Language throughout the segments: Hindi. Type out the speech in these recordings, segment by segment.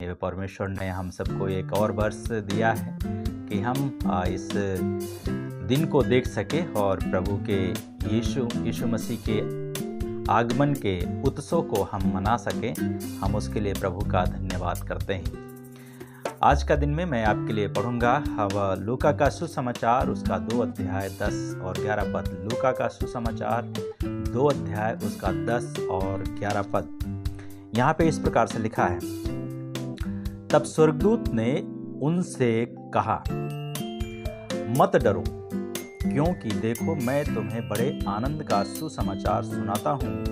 कि परमेश्वर ने हम सबको एक और वर्ष दिया है कि हम इस दिन को देख सके और प्रभु के यीशु मसीह के आगमन के उत्सव को हम मना सकें। हम उसके लिए प्रभु का धन्यवाद करते हैं। आज का दिन में मैं आपके लिए पढ़ूंगा लूका का सुसमाचार उसका 2 अध्याय 10 और 11 पद। लूका का सुसमाचार 2 अध्याय उसका 10 और 11 पद। यहाँ पे इस प्रकार से लिखा है, तब स्वर्गदूत ने उनसे कहा, मत डरो, क्योंकि देखो मैं तुम्हें बड़े आनंद का सुसमाचार सुनाता हूँ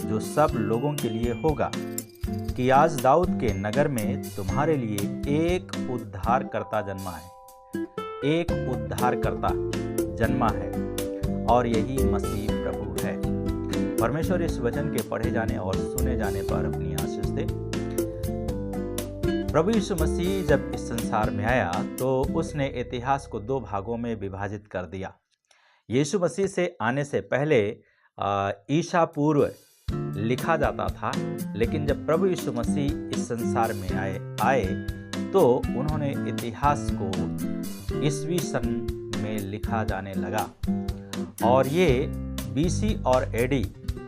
जो सब लोगों के लिए होगा कि आज दाऊद के नगर में तुम्हारे लिए एक उद्धारकर्ता जन्मा है। एक उद्धारकर्ता जन्मा है और यही मसीह प्रभु है। परमेश्वर इस वचन के पढ़े जाने और सुने जाने पर अपनी आशीष दे। प्रभु यीशु मसीह जब इस संसार में आया तो उसने इतिहास को 2 भागों में विभाजित कर दिया। यीशु मसीह से आने से पहले ईसा पूर्व लिखा जाता था, लेकिन जब प्रभु यीशु मसीह इस संसार में आए तो उन्होंने इतिहास को ईसवी सन में लिखा जाने लगा। और ये बीसी और एडी,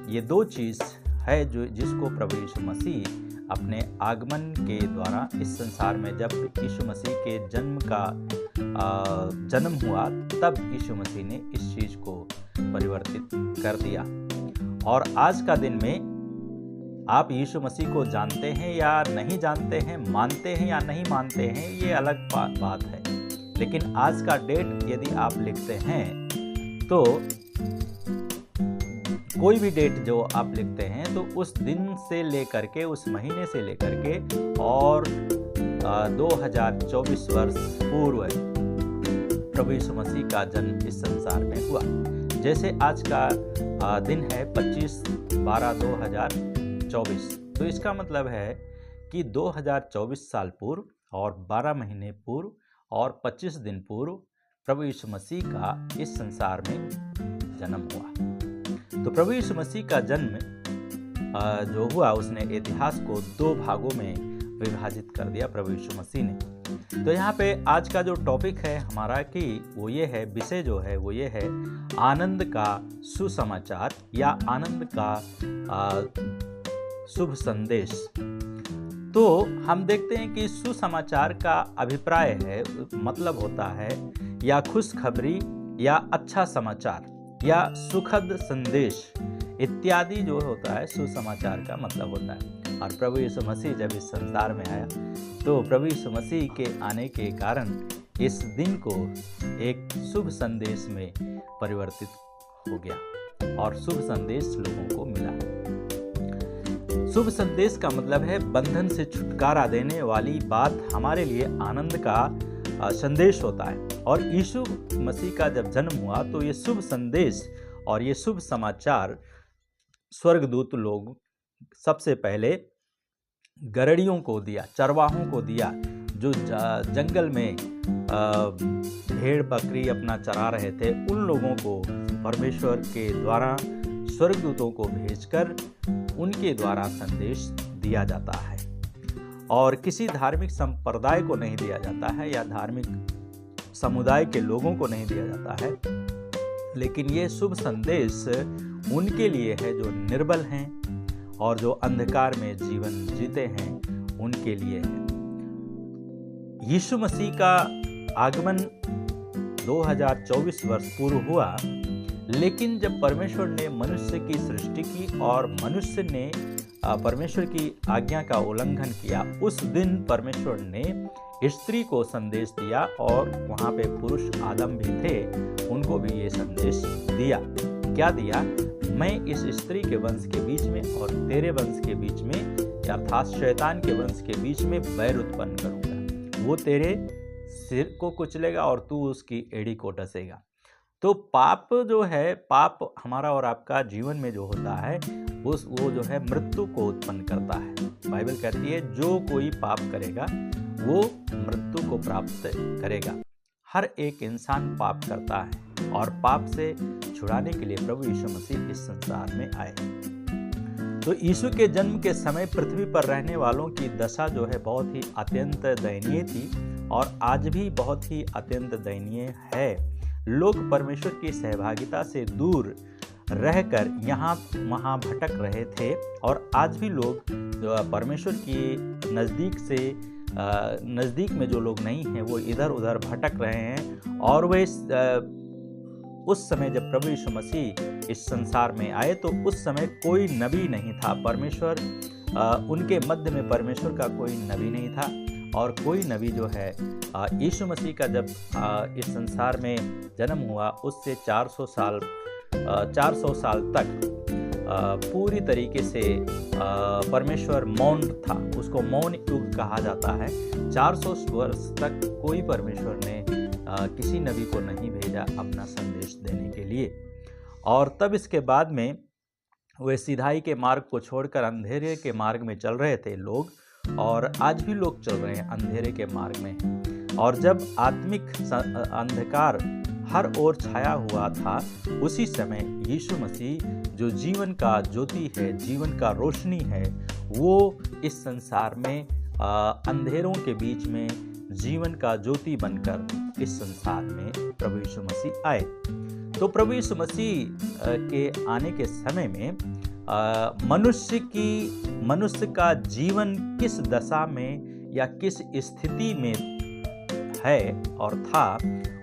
ये 2 चीज है जिसको प्रभु यीशु मसीह अपने आगमन के द्वारा इस संसार में, जब यीशु मसीह के जन्म हुआ तब यीशु मसीह ने इस चीज को परिवर्तित कर दिया। और आज का दिन में आप यीशु मसीह को जानते हैं या नहीं जानते हैं, मानते हैं या नहीं मानते हैं, ये अलग बात है। लेकिन आज का डेट यदि आप लिखते हैं तो कोई भी डेट जो आप लिखते हैं तो उस दिन से लेकर के, उस महीने से लेकर के और 2024 वर्ष पूर्व प्रभु यीशु मसीह का जन्म इस संसार में हुआ। जैसे आज का दिन है 25/12/2024, तो इसका मतलब है कि 2024 साल पूर्व और 12 महीने पूर्व और 25 दिन पूर्व प्रभु यीशु मसीह का इस संसार में जन्म हुआ। तो प्रभु यीशु मसीह का जन्म जो हुआ उसने इतिहास को 2 भागों में विभाजित कर दिया प्रभु यीशु मसीह ने। तो यहाँ पे आज का जो टॉपिक है हमारा कि वो ये है, विषय जो है वो ये है आनंद का सुसमाचार या आनंद का शुभ संदेश। तो हम देखते हैं कि सुसमाचार का अभिप्राय है, मतलब होता है या खुशखबरी या अच्छा समाचार या सुखद संदेश इत्यादि जो होता है सुसमाचार का मतलब होता है। और प्रभु यीशु मसीह जब इस संसार में आया तो प्रभु यीशु मसीह के आने के कारण इस दिन को एक शुभ संदेश में परिवर्तित हो गया और शुभ संदेश लोगों को मिला। शुभ संदेश का मतलब है बंधन से छुटकारा देने वाली बात, हमारे लिए आनंद का संदेश होता है। और यीशु मसीह का जब जन्म हुआ तो ये शुभ संदेश और ये शुभ समाचार स्वर्गदूत लोग सबसे पहले गड़ेड़ियों को दिया, चरवाहों को दिया, जो जंगल में भेड़ बकरी अपना चरा रहे थे, उन लोगों को परमेश्वर के द्वारा स्वर्गदूतों को भेजकर उनके द्वारा संदेश दिया जाता है। और किसी धार्मिक संप्रदाय को नहीं दिया जाता है या धार्मिक समुदाय के लोगों को नहीं दिया जाता है, लेकिन ये शुभ संदेश उनके लिए है जो निर्बल हैं और जो अंधकार में जीवन जीते हैं, उनके लिए है। यीशु मसीह का आगमन 2024 वर्ष पूर्व हुआ, लेकिन जब परमेश्वर ने मनुष्य की सृष्टि की और मनुष्य ने परमेश्वर की आज्ञा का उल्लंघन किया, उस दिन परमेश्वर ने स्त्री को संदेश दिया और वहाँ पे पुरुष आदम भी थे, उनको भी ये संदेश दिया। क्या दिया? मैं इस स्त्री के वंश के बीच में और तेरे वंश के बीच में, अर्थात शैतान के वंश के बीच में बैर उत्पन्न करूंगा। वो तेरे सिर को कुचलेगा और तू उसकी एड़ी को डसेगा। तो पाप जो है, पाप हमारा और आपका जीवन में जो होता है वो जो है मृत्यु को उत्पन्न करता है। बाइबल कहती है जो कोई पाप करेगा वो मृत्यु को प्राप्त करेगा। हर एक इंसान पाप करता है और पाप से छुड़ाने के लिए प्रभु यीशु मसीह इस संसार में आए। तो यीशु के जन्म के समय पृथ्वी पर रहने वालों की दशा जो है बहुत ही अत्यंत दयनीय थी और आज भी बहुत ही अत्यंत दयनीय है। लोग परमेश्वर की सहभागिता से दूर रहकर यहाँ वहाँ भटक रहे थे और आज भी लोग परमेश्वर की नज़दीक में जो लोग नहीं हैं वो इधर उधर भटक रहे हैं। और वे उस समय जब प्रभु यीशु मसीह इस संसार में आए तो उस समय कोई नबी नहीं था। परमेश्वर उनके मध्य में परमेश्वर का कोई नबी नहीं था और कोई नबी जो है यीशु मसीह का जब इस संसार में जन्म हुआ उससे 400 साल तक पूरी तरीके से परमेश्वर मौन था। उसको मौन युग कहा जाता है। 400 वर्ष तक कोई परमेश्वर ने किसी नबी को नहीं भेजा अपना संदेश देने के लिए। और तब इसके बाद में वे सिधाई के मार्ग को छोड़कर अंधेरे के मार्ग में चल रहे थे लोग, और आज भी लोग चल रहे हैं अंधेरे के मार्ग में। और जब आत्मिक अंधकार हर ओर छाया हुआ था उसी समय यीशु मसीह जो जीवन का ज्योति है, जीवन का रोशनी है, वो इस संसार में अंधेरों के बीच में जीवन का ज्योति बनकर इस संसार में प्रभु यीशु मसीह आए। तो प्रभु यीशु मसीह के आने के समय में मनुष्य का जीवन किस दशा में या किस स्थिति में है और था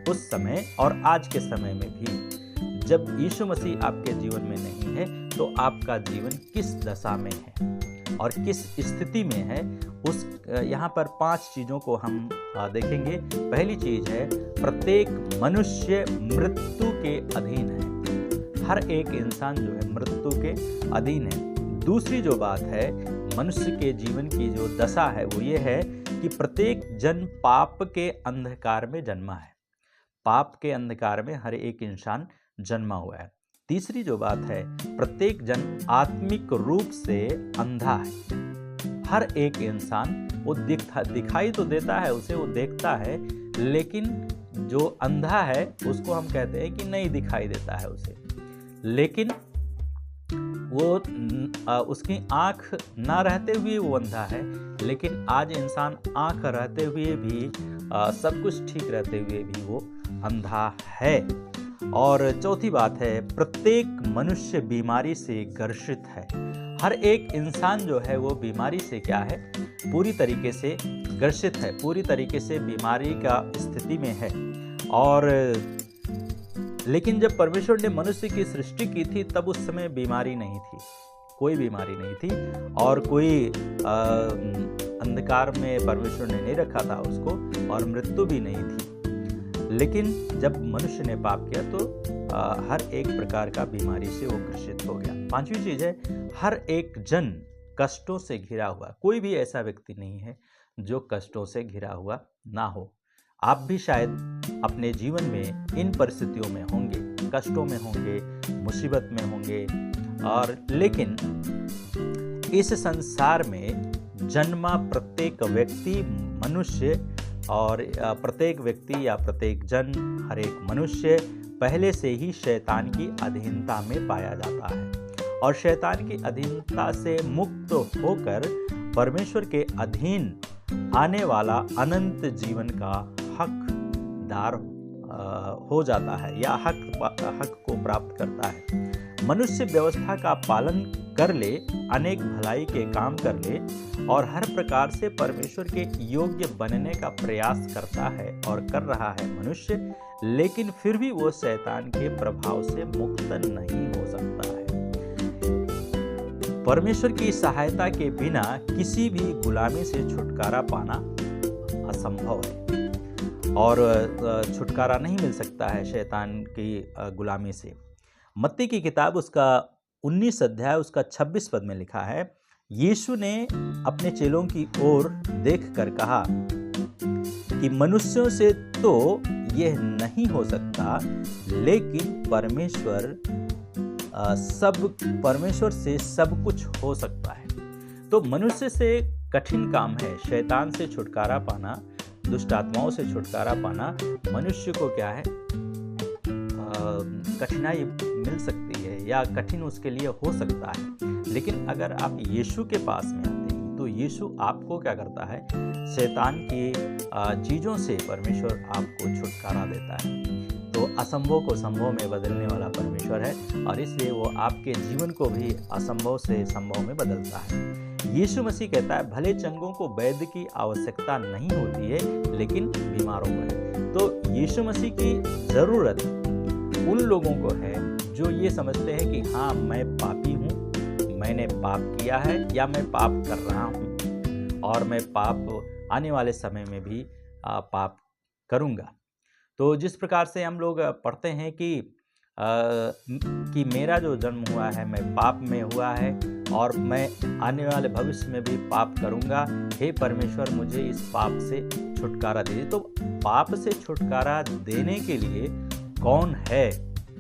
उस समय और आज के समय में भी। जब यीशु मसीह आपके जीवन में नहीं है तो आपका जीवन किस दशा में है और किस स्थिति में है, उस यहाँ पर 5 चीज़ों को हम देखेंगे। पहली चीज़ है, प्रत्येक मनुष्य मृत्यु के अधीन है। हर एक इंसान जो है मृत्यु के अधीन है। दूसरी जो बात है मनुष्य के जीवन की जो दशा है वो ये है कि प्रत्येक जन पाप के अंधकार में जन्मा है। पाप के अंधकार में हर एक इंसान जन्मा हुआ है। तीसरी जो बात है, प्रत्येक जन आत्मिक रूप से अंधा है। हर एक इंसान वो दिखाई तो देता है, उसे वो देखता है, लेकिन जो अंधा है उसको हम कहते हैं कि नहीं दिखाई देता है उसे, लेकिन वो उसकी आँख ना रहते हुए वो अंधा है। लेकिन आज इंसान आँख रहते हुए भी सब कुछ ठीक रहते हुए भी वो अंधा है। और चौथी बात है, प्रत्येक मनुष्य बीमारी से ग्रसित है। हर एक इंसान जो है वो बीमारी से क्या है, पूरी तरीके से ग्रसित है, पूरी तरीके से बीमारी का स्थिति में है। और लेकिन जब परमेश्वर ने मनुष्य की सृष्टि की थी तब उस समय बीमारी नहीं थी, कोई बीमारी नहीं थी और कोई अंधकार में परमेश्वर ने नहीं रखा था उसको, और मृत्यु भी नहीं थी। लेकिन जब मनुष्य ने पाप किया तो हर एक प्रकार का बीमारी से वो ग्रसित हो गया। 5वीं चीज़ है, हर एक जन कष्टों से घिरा हुआ। कोई भी ऐसा व्यक्ति नहीं है जो कष्टों से घिरा हुआ ना हो। आप भी शायद अपने जीवन में इन परिस्थितियों में होंगे, कष्टों में होंगे, मुसीबत में होंगे, और लेकिन इस संसार में जन्मा प्रत्येक व्यक्ति मनुष्य, और प्रत्येक व्यक्ति या प्रत्येक जन, हर एक मनुष्य पहले से ही शैतान की अधीनता में पाया जाता है। और शैतान की अधीनता से मुक्त होकर परमेश्वर के अधीन आने वाला अनंत जीवन का हकदार हो जाता है या हक को प्राप्त करता है। मनुष्य व्यवस्था का पालन कर ले, अनेक भलाई के काम कर ले और हर प्रकार से परमेश्वर के योग्य बनने का प्रयास करता है और कर रहा है मनुष्य, लेकिन फिर भी वो शैतान के प्रभाव से मुक्त नहीं हो सकता है। परमेश्वर की सहायता के बिना किसी भी गुलामी से छुटकारा पाना असंभव है और छुटकारा नहीं मिल सकता है शैतान की गुलामी से। मत्ती की किताब उसका 19 अध्याय उसका 26 पद में लिखा है, यीशु ने अपने चेलों की ओर देखकर कहा कि मनुष्यों से तो यह नहीं हो सकता, लेकिन परमेश्वर से सब कुछ हो सकता है। तो मनुष्य से कठिन काम है शैतान से छुटकारा पाना, दुष्ट आत्माओं से छुटकारा पाना। मनुष्य को क्या है, कठिनाई मिल सकती है या कठिन उसके लिए हो सकता है, लेकिन अगर आप यीशु के पास में आते हैं तो यीशु आपको क्या करता है, शैतान की चीज़ों से परमेश्वर आपको छुटकारा देता है। तो असंभव को संभव में बदलने वाला परमेश्वर है और इसलिए वो आपके जीवन को भी असंभव से संभव में बदलता है। यीशु मसीह कहता है भले चंगों को वैद्य की आवश्यकता नहीं होती है लेकिन बीमारों को है। तो यीशु मसीह की ज़रूरत उन लोगों को है जो ये समझते हैं कि हाँ, मैं पापी हूँ, मैंने पाप किया है या मैं पाप कर रहा हूँ और मैं पाप आने वाले समय में भी पाप करूँगा। तो जिस प्रकार से हम लोग पढ़ते हैं कि मेरा जो जन्म हुआ है मैं पाप में हुआ है और मैं आने वाले भविष्य में भी पाप करूँगा, हे परमेश्वर मुझे इस पाप से छुटकारा दे। तो पाप से छुटकारा देने के लिए कौन है,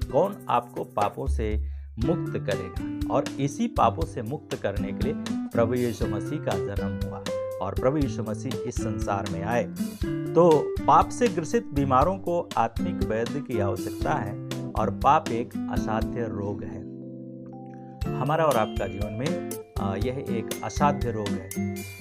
कौन आपको पापों से मुक्त करेगा? और इसी पापों से मुक्त करने के लिए प्रभु यीशु मसीह का जन्म हुआ और प्रभु यीशु मसीह इस संसार में आए। तो पाप से ग्रसित बीमारों को आत्मिक वैद्य की आवश्यकता है और पाप एक असाध्य रोग है। हमारा और आपका जीवन में यह एक असाध्य रोग है,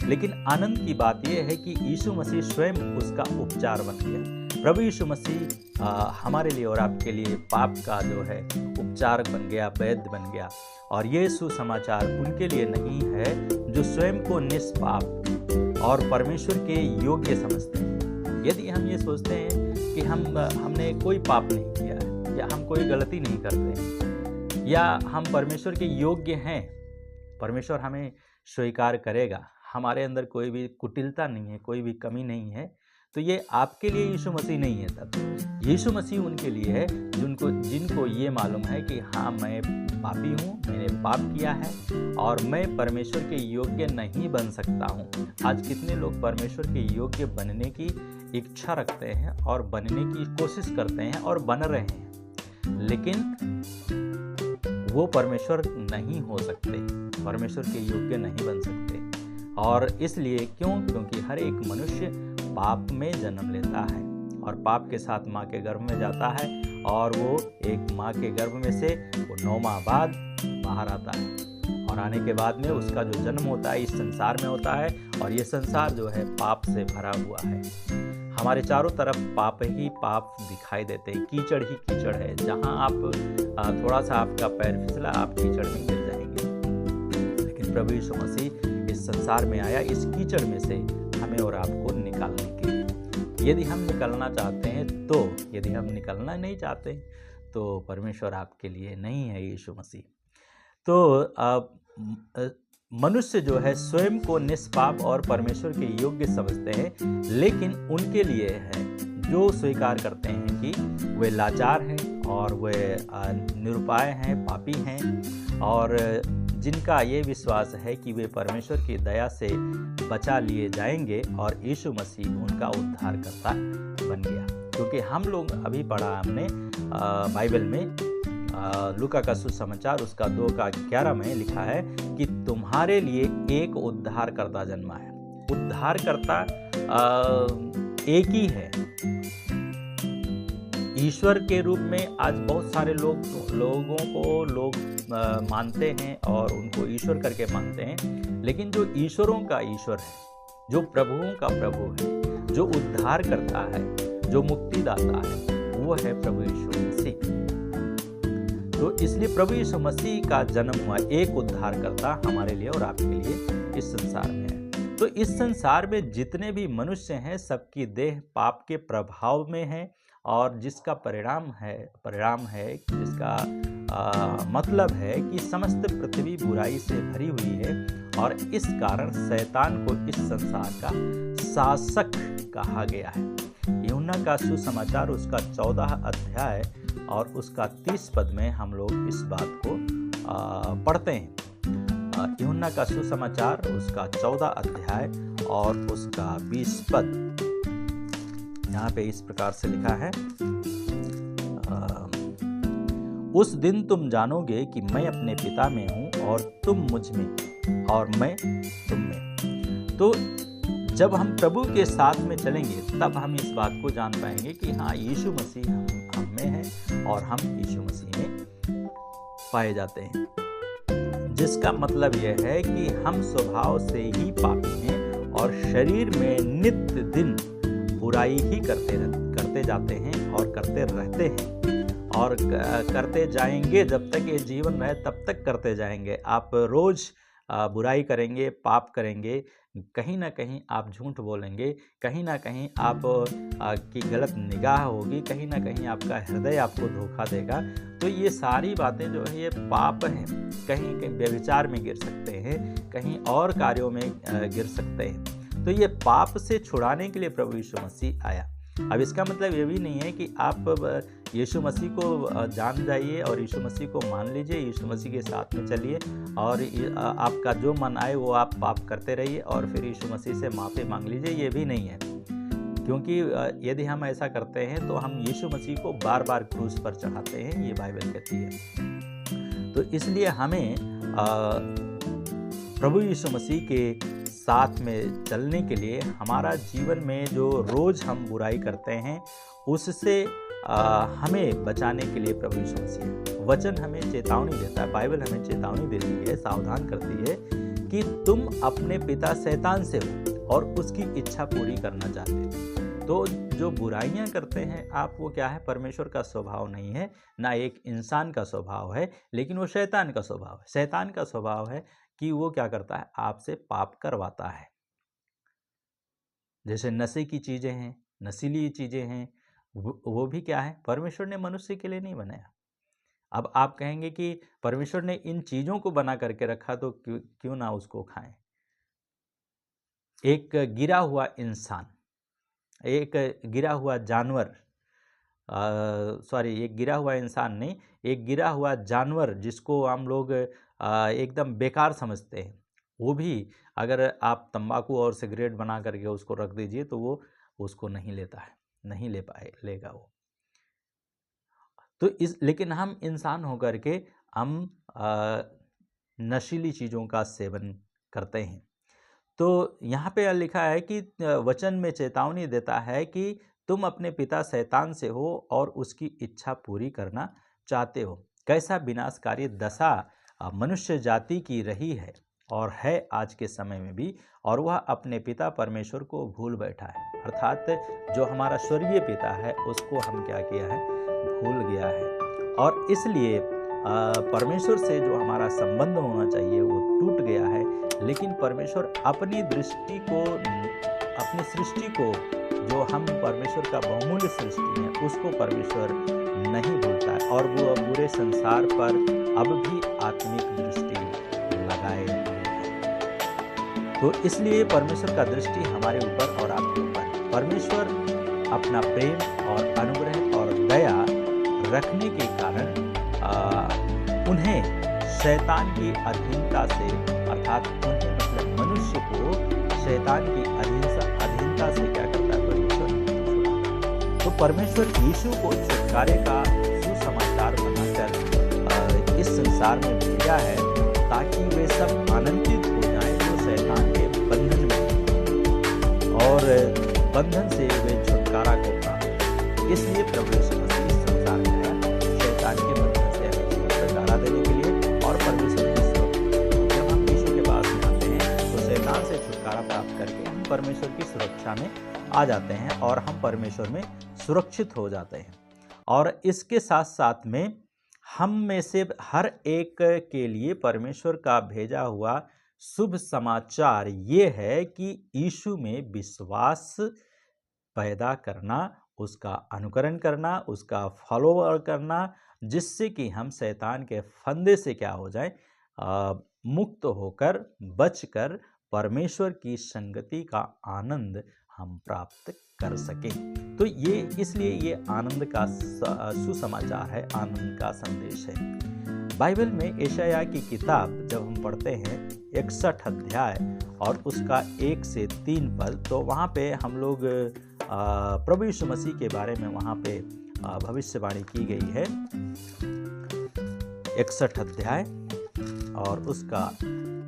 लेकिन आनंद की बात यह है कि यीशु मसीह स्वयं उसका उपचार बन गया। प्रभु यीशु मसीह हमारे लिए और आपके लिए पाप का जो है उपचार बन गया, वैद्य बन गया। और ये सुसमाचार उनके लिए नहीं है जो स्वयं को निष्पाप और परमेश्वर के योग्य समझते हैं। यदि हम ये सोचते हैं कि हमने कोई पाप नहीं किया है या हम कोई गलती नहीं करते हैं या हम परमेश्वर के योग्य हैं, परमेश्वर हमें स्वीकार करेगा, हमारे अंदर कोई भी कुटिलता नहीं है, कोई भी कमी नहीं है, तो ये आपके लिए यीशु मसीह नहीं है। तब यीशु मसीह उनके लिए है जिनको ये मालूम है कि हाँ, मैं पापी हूँ, मैंने पाप किया है और मैं परमेश्वर के योग्य नहीं बन सकता हूँ। आज कितने लोग परमेश्वर के योग्य बनने की इच्छा रखते हैं और बनने की कोशिश करते हैं और बन रहे हैं, लेकिन वो परमेश्वर नहीं हो सकते, परमेश्वर के योग्य नहीं बन सकते। और इसलिए क्योंकि हर एक मनुष्य पाप में जन्म लेता है और पाप के साथ माँ के गर्भ में जाता है और वो एक माँ के गर्भ में से वो 9 माह बाद बाहर आता है और आने के बाद में उसका जो जन्म होता है इस संसार में होता है और ये संसार जो है पाप से भरा हुआ है। हमारे चारों तरफ पाप ही पाप दिखाई देते हैं, कीचड़ ही कीचड़ है। जहाँ आप थोड़ा सा आपका पैर फिसला आप कीचड़ में गिर जाएंगे। लेकिन प्रभु यीशु मसीह इस संसार में आया इस कीचड़ में से हमें और आपको निकालने के लिए। यदि हम निकलना चाहते हैं तो, यदि हम निकलना नहीं चाहते तो परमेश्वर आपके लिए नहीं है यीशु मसीह। तो मनुष्य जो है स्वयं को निष्पाप और परमेश्वर के योग्य समझते हैं, लेकिन उनके लिए है जो स्वीकार करते हैं कि वे लाचार हैं और वे निरुपाय हैं, पापी हैं और जिनका ये विश्वास है कि वे परमेश्वर की दया से बचा लिए जाएंगे और यीशु मसीह उनका उद्धारकर्ता बन गया। क्योंकि हम लोग अभी पढ़ा हमने बाइबल में लूका का सुसमाचार उसका 2:11 में लिखा है कि तुम्हारे लिए एक उद्धारकर्ता जन्मा है। उद्धारकर्ता एक ही है। ईश्वर के रूप में आज बहुत सारे लोगों को लोग मानते हैं और उनको ईश्वर करके मानते हैं, लेकिन जो ईश्वरों का ईश्वर है, जो प्रभुओं का प्रभु है, जो उद्धार करता है, जो मुक्तिदाता है, वो है प्रभु यीशु मसीह। तो इसलिए प्रभु यीशु मसीह का जन्म हुआ एक उद्धारकर्ता हमारे लिए और आपके लिए इस संसार में है। तो इस संसार में जितने भी मनुष्य हैं सबकी देह पाप के प्रभाव में है और जिसका परिणाम है जिसका मतलब है कि समस्त पृथ्वी बुराई से भरी हुई है और इस कारण शैतान को इस संसार का शासक कहा गया है। यूहन्ना का सुसमाचार उसका 14 अध्याय और उसका 30 पद में हम लोग इस बात को पढ़ते हैं। यूहन्ना का सुसमाचार उसका 14 अध्याय और उसका 20 पद, यहाँ पे इस प्रकार से लिखा है, उस दिन तुम जानोगे कि मैं अपने पिता में हूँ और तुम मुझ में और मैं तुम में। तो जब हम प्रभु के साथ में चलेंगे तब हम इस बात को जान पाएंगे कि हाँ, यीशु मसीह हम में है और हम यीशु मसीह में पाए जाते हैं। जिसका मतलब यह है कि हम स्वभाव से ही पापी हैं और शरीर में नित्य दिन बुराई ही करते जाते हैं और करते रहते हैं और करते जाएंगे। जब तक ये जीवन रहे तब तक करते जाएंगे। आप रोज बुराई करेंगे, पाप करेंगे, कहीं ना कहीं आप झूठ बोलेंगे, कहीं ना कहीं आप की गलत निगाह होगी, कहीं ना कहीं आपका हृदय आपको धोखा देगा। तो ये सारी बातें जो है ये पाप हैं। कहीं कहीं व्यभिचार में गिर सकते हैं, कहीं और कार्यों में गिर सकते हैं। तो ये पाप से छुड़ाने के लिए प्रभु यीशु मसीह आया। अब इसका मतलब ये भी नहीं है कि आप यीशु मसीह को जान जाइए और यीशु मसीह को मान लीजिए, यीशु मसीह के साथ में चलिए और आपका जो मन आए वो आप पाप करते रहिए और फिर यीशु मसीह से माफ़ी मांग लीजिए। ये भी नहीं है, क्योंकि यदि हम ऐसा करते हैं तो हम यीशु मसीह को बार बार क्रूस पर चढ़ाते हैं, ये बाइबल कहती है। तो इसलिए हमें प्रभु यीशु मसीह के साथ में चलने के लिए हमारा जीवन में जो रोज़ हम बुराई करते हैं उससे हमें बचाने के लिए प्रभु यीशु मसीह वचन हमें चेतावनी देता है। बाइबल हमें चेतावनी देती है, सावधान करती है कि तुम अपने पिता शैतान से हो और उसकी इच्छा पूरी करना चाहते हो। तो जो बुराइयां करते हैं आप, वो क्या है? परमेश्वर का स्वभाव नहीं है, ना एक इंसान का स्वभाव है, लेकिन वो शैतान का स्वभाव है। शैतान का स्वभाव है कि वो क्या करता है? आपसे पाप करवाता है। जैसे नशे की चीज़ें हैं, नशीली चीज़ें हैं, वो भी क्या है? परमेश्वर ने मनुष्य के लिए नहीं बनाया। अब आप कहेंगे कि परमेश्वर ने इन चीज़ों को बना करके रखा तो क्यों ना उसको खाएं। एक गिरा हुआ इंसान, एक गिरा हुआ जानवर, एक गिरा हुआ इंसान नहीं, एक गिरा हुआ जानवर जिसको हम लोग एकदम बेकार समझते हैं, वो भी अगर आप तंबाकू और सिगरेट बना करके उसको रख दीजिए तो वो उसको नहीं लेता है, नहीं लेगा वो। तो लेकिन हम इंसान होकर के हम नशीली चीज़ों का सेवन करते हैं। तो यहाँ पे लिखा है कि वचन में चेतावनी देता है कि तुम अपने पिता शैतान से हो और उसकी इच्छा पूरी करना चाहते हो। कैसा विनाशकारी दशा मनुष्य जाति की रही है और है आज के समय में भी, और वह अपने पिता परमेश्वर को भूल बैठा है। अर्थात जो हमारा स्वर्गीय पिता है उसको हम क्या किया है? भूल गया है। और इसलिए परमेश्वर से जो हमारा संबंध होना चाहिए वो टूट गया है। लेकिन परमेश्वर अपनी दृष्टि को, अपनी सृष्टि को, जो हम परमेश्वर का बहुमूल्य सृष्टि है, उसको परमेश्वर नहीं भूलता है और वो बुरे संसार पर अब भी आत्मिक दृष्टि लगाए हुए है। तो इसलिए परमेश्वर का दृष्टि हमारे ऊपर और आपके ऊपर है। परमेश्वर अपना प्रेम और अनुग्रह और दया रखने के कारण उन्हें शैतान की अधीनता से, अर्थात उन्हें मतलब मनुष्य को शैतान की अधीनता से क्या करता है? परमेश्वर। तो परमेश्वर यीशु को छुटकारे का सुसमाचार बनाकर इस संसार में भेजा है ताकि वे सब आनंदित हो जाएं जो शैतान के बंधन में और बंधन से वे छुटकारा को प्राप्त। इसलिए प्रभु यीशु मसीह इस संसार में आया शैतान के बंधन से हमें छुटकारा देने के लिए और परमेश्वर की सुरक्षा। जब हम यीशु के पास में आते हैं तो शैतान से छुटकारा प्राप्त करके हम परमेश्वर की सुरक्षा में आ जाते हैं और हम परमेश्वर में सुरक्षित हो जाते हैं। और इसके साथ साथ में हम में से हर एक के लिए परमेश्वर का भेजा हुआ शुभ समाचार ये है कि यीशु में विश्वास पैदा करना, उसका अनुकरण करना, उसका फॉलोअर करना, जिससे कि हम शैतान के फंदे से क्या हो जाए? मुक्त होकर, बचकर परमेश्वर की संगति का आनंद हम प्राप्त कर सकें। तो ये इसलिए ये आनंद का सुसमाचार है, आनंद का संदेश है। बाइबल में यशायाह की किताब जब हम पढ़ते हैं 61 अध्याय और उसका 1 से 3 पद, तो वहाँ पे हम लोग प्रभु यीशु मसीह के बारे में वहाँ पे भविष्यवाणी की गई है। 61 अध्याय और उसका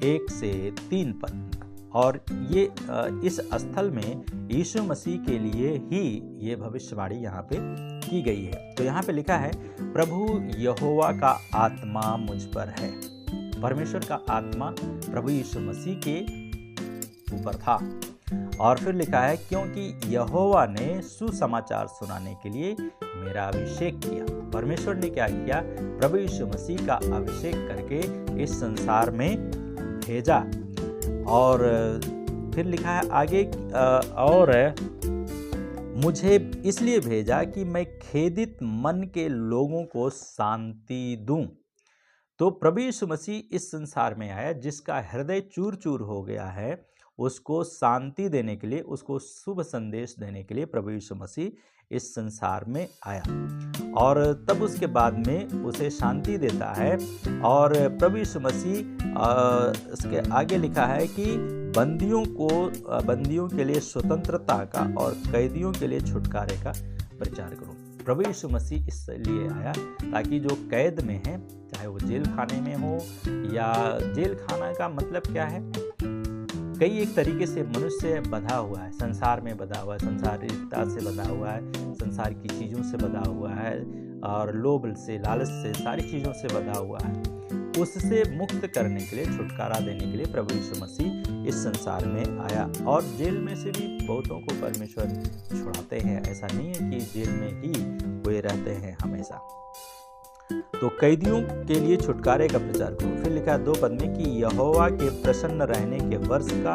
1 से 3 पद। और ये इस स्थल में यीशु मसीह के लिए ही ये भविष्यवाणी यहाँ पे की गई है। तो यहाँ पे लिखा है, प्रभु यहोवा का आत्मा मुझ पर है परमेश्वर का आत्मा प्रभु यीशु मसीह के ऊपर था। और फिर लिखा है, क्योंकि यहोवा ने सुसमाचार सुनाने के लिए मेरा अभिषेक किया। परमेश्वर ने क्या किया? प्रभु यीशु मसीह का अभिषेक करके इस संसार में भेजा। और फिर लिखा है आगे, और मुझे इसलिए भेजा कि मैं खेदित मन के लोगों को शांति दूं। तो प्रभु यीशु मसीह इस संसार में आया, जिसका हृदय चूर चूर हो गया है, उसको शांति देने के लिए, उसको शुभ संदेश देने के लिए प्रभु यीशु मसीह इस संसार में आया। और तब उसके बाद में उसे शांति देता है। और प्रभु यीशु मसीह इसके आगे लिखा है कि बंदियों के लिए स्वतंत्रता का और कैदियों के लिए छुटकारे का प्रचार करो। प्रभु यीशु मसीह इसलिए आया ताकि जो कैद में है, चाहे वो जेल खाने में हो, या जेल खाना का मतलब क्या है? कई एक तरीके से मनुष्य बंधा हुआ है, संसार में बंधा हुआ है, संसारिकता से बंधा हुआ है, संसार की चीज़ों से बंधा हुआ है, और लोभ से, लालच से, सारी चीज़ों से बंधा हुआ है। उससे मुक्त करने के लिए, छुटकारा देने के लिए प्रभु यीशु मसीह इस संसार में आया। और जेल में से भी बहुतों को परमेश्वर छुड़ाते हैं। ऐसा नहीं है कि जेल में ही वे रहते हैं हमेशा। तो कैदियों के लिए छुटकारे का प्रचार करो। फिर लिखा 2 पद में कि यहोवा के प्रसन्न रहने के वर्ष का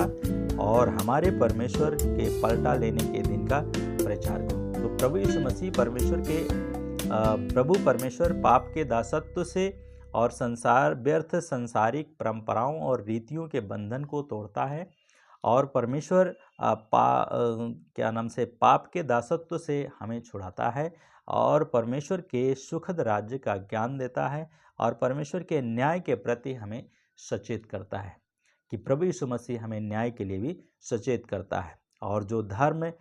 और हमारे परमेश्वर के पलटा लेने के दिन का प्रचार करो। तो प्रभु यीशु मसीह प्रभु परमेश्वर पाप के दासत्व से और व्यर्थ सांसारिक परंपराओं और रीतियों के बंधन को तोड़ता है। और परमेश्वर पाप के दासत्व से हमें छुड़ाता है, और परमेश्वर के सुखद राज्य का ज्ञान देता है, और परमेश्वर के न्याय के प्रति हमें सचेत करता है। कि प्रभु यीशु मसीह हमें न्याय के लिए भी सचेत करता है। और जो धर्म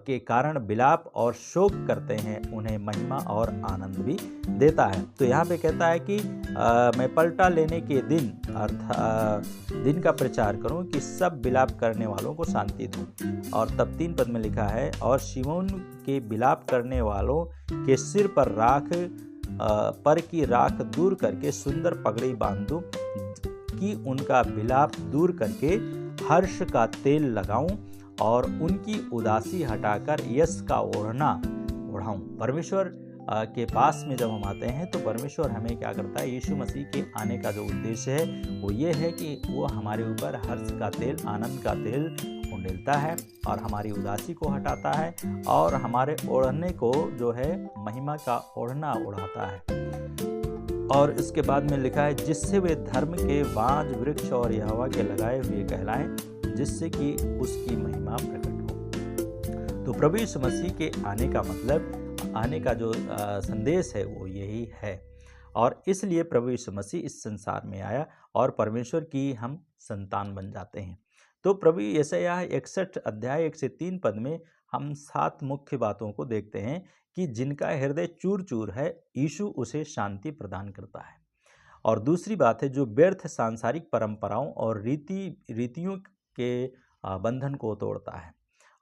के कारण विलाप और शोक करते हैं, उन्हें महिमा और आनंद भी देता है। तो यहाँ पे कहता है कि मैं पलटा लेने के दिन का प्रचार करूं कि सब विलाप करने वालों को शांति दूं। और तब 3 पद में लिखा है, और शिमोन के विलाप करने वालों के सिर पर की राख दूर करके सुंदर पगड़ी बांध दूं, कि उनका विलाप दूर करके हर्ष का तेल लगाऊं और उनकी उदासी हटाकर यश का ओढ़ना ओढ़ाऊं। परमेश्वर के पास में जब हम आते हैं तो परमेश्वर हमें क्या करता है? यीशु मसीह के आने का जो उद्देश्य है वो ये है कि वो हमारे ऊपर हर्ष का तेल, आनंद का तेल उंडेलता है, और हमारी उदासी को हटाता है, और हमारे ओढ़ने को जो है महिमा का ओढ़ना ओढ़ाता है। और इसके बाद में लिखा है, जिससे वे धर्म के बांज वृक्ष और यहोवा के लगाए हुए कहलाएं, जिससे कि उसकी महिमा प्रकट हो। तो प्रभु यीशु मसीह के आने का मतलब, आने का जो संदेश है वो यही है। और इसलिए प्रभु यीशु मसीह इस संसार में आया और परमेश्वर की हम संतान बन जाते हैं। तो प्रभु यशायाह 61 अध्याय 1 से 3 पद में हम 7 मुख्य बातों को देखते हैं कि जिनका हृदय चूर चूर है, यीशु उसे शांति प्रदान करता है। और दूसरी बात है, जो व्यर्थ सांसारिक परंपराओं और रीतियों के बंधन को तोड़ता है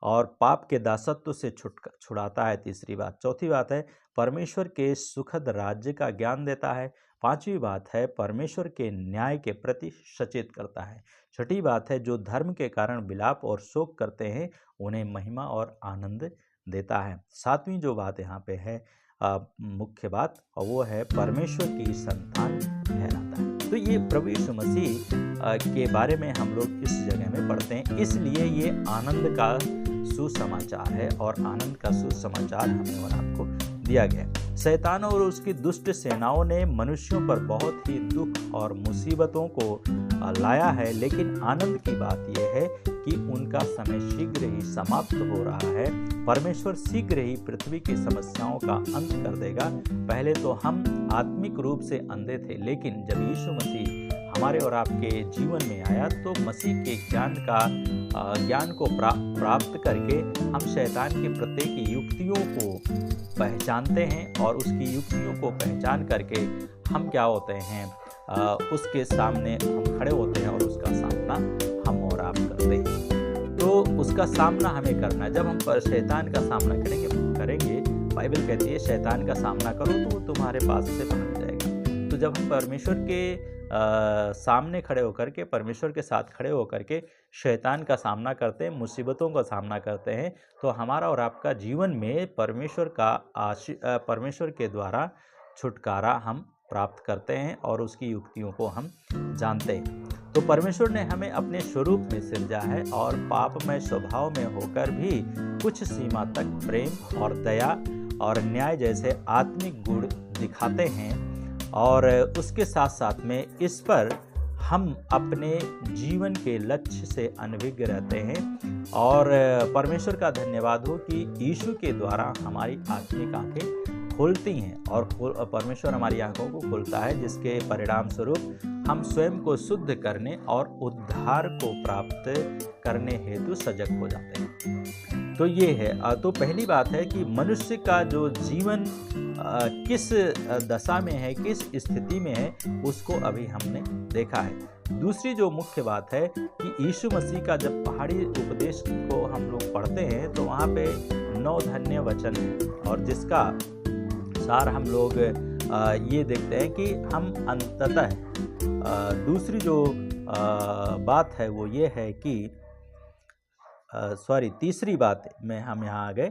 और पाप के दासत्व से छुड़ाता है। तीसरी बात। चौथी बात है, परमेश्वर के सुखद राज्य का ज्ञान देता है। 5वीं बात है, परमेश्वर के न्याय के प्रति सचेत करता है। 6ठी बात है, जो धर्म के कारण विलाप और शोक करते हैं, उन्हें महिमा और आनंद देता है। 7वीं जो बात यहाँ पे है मुख्य बात, और वो है परमेश्वर की संतान ठहराता है। तो ये प्रभु यीशु मसीह के बारे में हम लोग इस जगह में पढ़ते हैं, इसलिए ये आनंद का सुसमाचार है, और आनंद का सुसमाचार हमें और आपको दिया गया। शैतान और उसकी दुष्ट सेनाओं ने मनुष्यों पर बहुत ही दुख और मुसीबतों को लाया है, लेकिन आनंद की बात यह है कि उनका समय शीघ्र ही समाप्त हो रहा है। परमेश्वर शीघ्र ही पृथ्वी की समस्याओं का अंत कर देगा। पहले तो हम आत्मिक रूप से अंधे थे, लेकिन जब यीशु मसीह हमारे और आपके जीवन में आया तो मसीह के ज्ञान को प्राप्त करके हम शैतान की प्रत्येक युक्तियों को पहचानते हैं, और उसकी युक्तियों को पहचान करके हम क्या होते हैं, उसके सामने हम खड़े होते हैं और उसका सामना हम और आप करते हैं। तो उसका सामना हमें करना है। जब हम शैतान का सामना करेंगे, बाइबल कहती है शैतान का सामना करो तो वो तुम्हारे पास से भाग जाएगा। तो जब हम परमेश्वर के सामने खड़े होकर के, परमेश्वर के साथ खड़े होकर के शैतान का सामना करते हैं, मुसीबतों का सामना करते हैं, तो हमारा और आपका जीवन में परमेश्वर के द्वारा छुटकारा हम प्राप्त करते हैं और उसकी युक्तियों को हम जानते हैं। तो परमेश्वर ने हमें अपने स्वरूप में सिरजा है और पापमय स्वभाव में होकर भी कुछ सीमा तक प्रेम और दया और न्याय जैसे आत्मिक गुण दिखाते हैं, और उसके साथ साथ में इस पर हम अपने जीवन के लक्ष्य से अनभिज्ञ रहते हैं। और परमेश्वर का धन्यवाद हो कि यीशु के द्वारा हमारी आत्मिक आंखें खुलती हैं और परमेश्वर हमारी आंखों को खोलता है, जिसके परिणाम स्वरूप हम स्वयं को शुद्ध करने और उद्धार को प्राप्त करने हेतु सजग हो जाते हैं। तो ये है, तो पहली बात है कि मनुष्य का जो जीवन किस दशा में है, किस स्थिति में है, उसको अभी हमने देखा है। दूसरी जो मुख्य बात है कि यीशु मसीह का जब पहाड़ी उपदेश को हम लोग पढ़ते हैं तो वहाँ पे 9 धन्य वचन है, और जिसका सार हम लोग ये देखते हैं कि हम अंततः दूसरी जो बात है वो ये है कि तीसरी बात में हम यहाँ आ गए।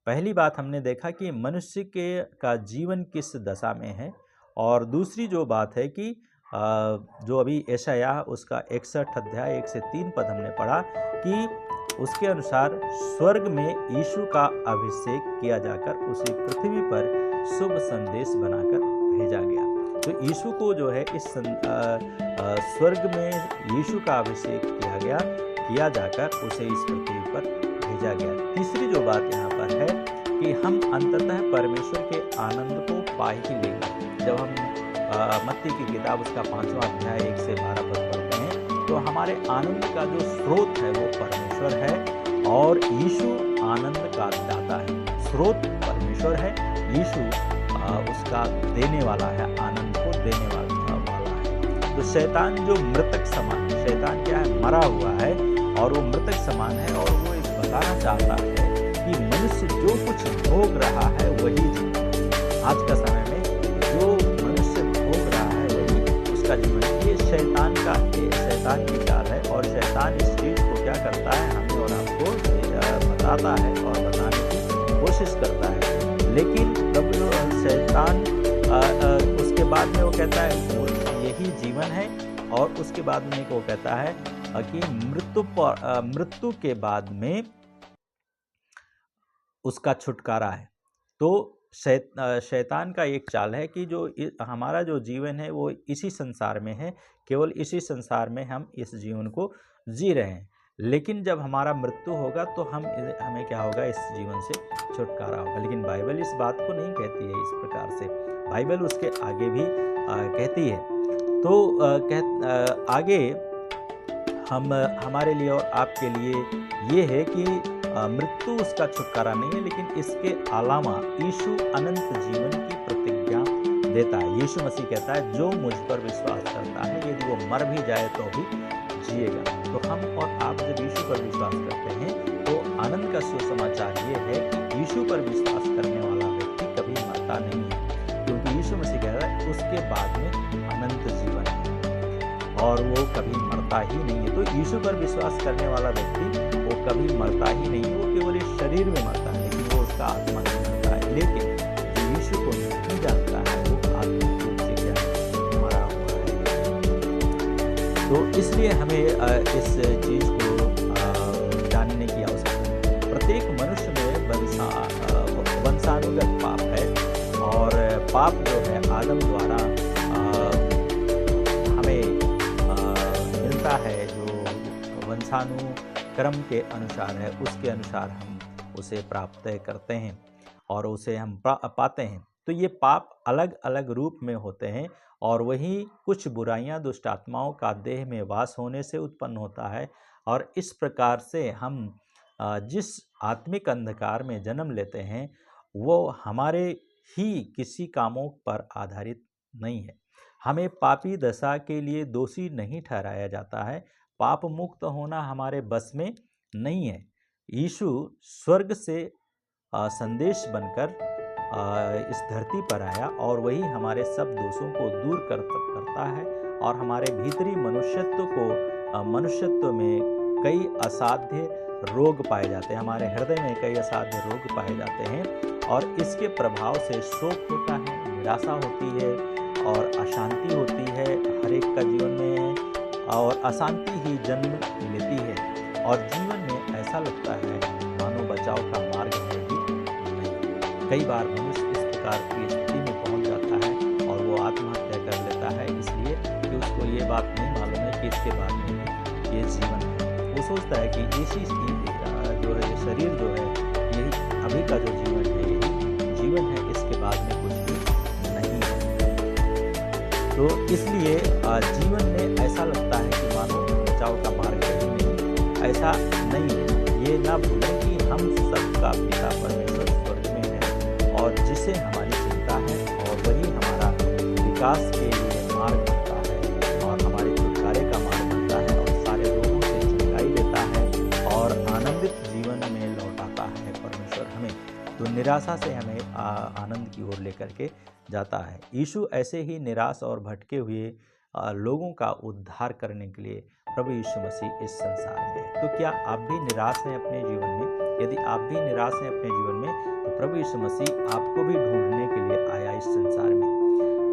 पहली बात हमने देखा कि मनुष्य का जीवन किस दशा में है, और दूसरी जो बात है कि जो अभी यशायाह उसका 61 अध्याय 1 से 3 पद हमने पढ़ा कि उसके अनुसार स्वर्ग में यीशु का अभिषेक किया जाकर उसे पृथ्वी पर शुभ संदेश बनाकर भेजा गया। तो यीशु को जो है इस स्वर्ग में यीशु का अभिषेक किया जाकर उसे इस पृथ्वी पर भेजा गया। तीसरी जो बात यहाँ पर है कि हम अंततः परमेश्वर के आनंद को पा ही लेंगे। जब हम मत्ती की किताब उसका 5वां अध्याय 1 से 12 पद पढ़ते हैं तो हमारे आनंद का जो स्रोत है वो परमेश्वर है, और यीशु आनंद का दाता है। स्रोत परमेश्वर है, यीशु उसका देने वाला है, आनंद को देने वाला है। तो शैतान जो मृतक समान है, शैतान क्या है, मरा हुआ है और वो मृतक समान है, और वो एक बताना चाहता है कि मनुष्य जो कुछ भोग रहा है वही जीवन। आज का समय में जो मनुष्य भोग रहा है वही उसका जीवन। ये शैतान की चाल है, और शैतान इस चीज को क्या करता है, हमें और आपको बताता है और बताने की कोशिश करता है। लेकिन तब जो शैतान उसके बाद में वो कहता है वो यही जीवन है, और उसके बाद में वो कहता है कि मृत्यु के बाद में उसका छुटकारा है। तो शैतान का एक चाल है कि जो हमारा जो जीवन है वो इसी संसार में है, केवल इसी संसार में हम इस जीवन को जी रहे हैं। लेकिन जब हमारा मृत्यु होगा तो हमें क्या होगा, इस जीवन से छुटकारा होगा। लेकिन बाइबल इस बात को नहीं कहती है इस प्रकार से, बाइबल उसके आगे भी कहती है। तो आगे हमारे लिए और आपके लिए ये है कि मृत्यु उसका छुटकारा नहीं है, लेकिन इसके अलावा यीशु अनंत जीवन की प्रतिज्ञा देता है। यीशु मसीह कहता है जो मुझ पर विश्वास करता है यदि वो मर भी जाए तो भी जिएगा। तो हम और आप जब यीशु पर विश्वास करते हैं तो आनंद का सुसमाचार ये है कि यीशु पर विश्वास करने वाला व्यक्ति कभी मरता नहीं है, क्योंकि यीशु मसीह कह रहा है उसके बाद में अनंत जीवन है और वो कभी मरता ही नहीं है। तो यीशु पर विश्वास करने वाला व्यक्ति वो कभी मरता ही नहीं है, वो केवल इस शरीर में मरता है, लेकिन वो उसका आत्मा नहीं मरता है। लेकिन जो यीशु को नहीं जानता है वो आत्मिक रूप से क्या है, मरा हुआ है। तो इसलिए हमें इस चीज को जानने की आवश्यकता है। प्रत्येक मनुष्य में वंशानुगत पाप है, और पाप जो है आदम द्वारा हमें मिलता है, जो वंशानुक्रम के अनुसार है उसके अनुसार हम उसे प्राप्त करते हैं और उसे हम पाते हैं। तो ये पाप अलग अलग रूप में होते हैं, और वही कुछ बुराइयां दुष्ट आत्माओं का देह में वास होने से उत्पन्न होता है। और इस प्रकार से हम जिस आत्मिक अंधकार में जन्म लेते हैं वो हमारे ही किसी कामों पर आधारित नहीं है। हमें पापी दशा के लिए दोषी नहीं ठहराया जाता है। पाप मुक्त होना हमारे बस में नहीं है। यीशु स्वर्ग से संदेश बनकर इस धरती पर आया और वही हमारे सब दोषों को दूर करता है और हमारे भीतरी मनुष्यत्व में कई असाध्य रोग पाए जाते हैं, हमारे हृदय में कई असाध्य रोग पाए जाते हैं और इसके प्रभाव से शोक होता है, निराशा होती है और अशांति होती है हर एक का जीवन में, और अशांति ही जन्म लेती है और जीवन में ऐसा लगता है मानो बचाव का मार्ग है ही नहीं। कई बार मनुष्य इस प्रकार की स्थिति में पहुंच जाता है और वो आत्महत्या कर लेता है, इसलिए कि उसको ये बात नहीं मालूम है कि इसके बाद में भी ये जीवन है। वो सोचता है कि इसी जो है शरीर जो है यही अभी का जो जीवन है यही जीवन है, इसके बाद में कुछ भी नहीं है। तो इसलिए जीवन में ऐसा लगता है कि मानो बचाव का मार्ग कहीं नहीं, ऐसा नहीं है। ये ना भूलें कि हम सबका पिता परमेश्वर स्वर्ग में है और जिसे हमारी चिंता है और वही हमारा विकास के लिए मार्ग बनता है और हमारे छुटकारे का मार्ग बनता है और सारे रोगों से छुटकाई देता है और आनंदित जीवन में लौटाता है परमेश्वर हमें। तो निराशा से हमें आनंद की ओर लेकर के जाता है। यीशु ऐसे ही निराश और भटके हुए लोगों का उद्धार करने के लिए प्रभु यीशु मसीह इस संसार में है। तो क्या आप भी निराश हैं अपने जीवन में? यदि आप भी निराश हैं अपने जीवन में तो प्रभु यीशु मसीह आपको भी ढूंढने के लिए आया इस संसार में।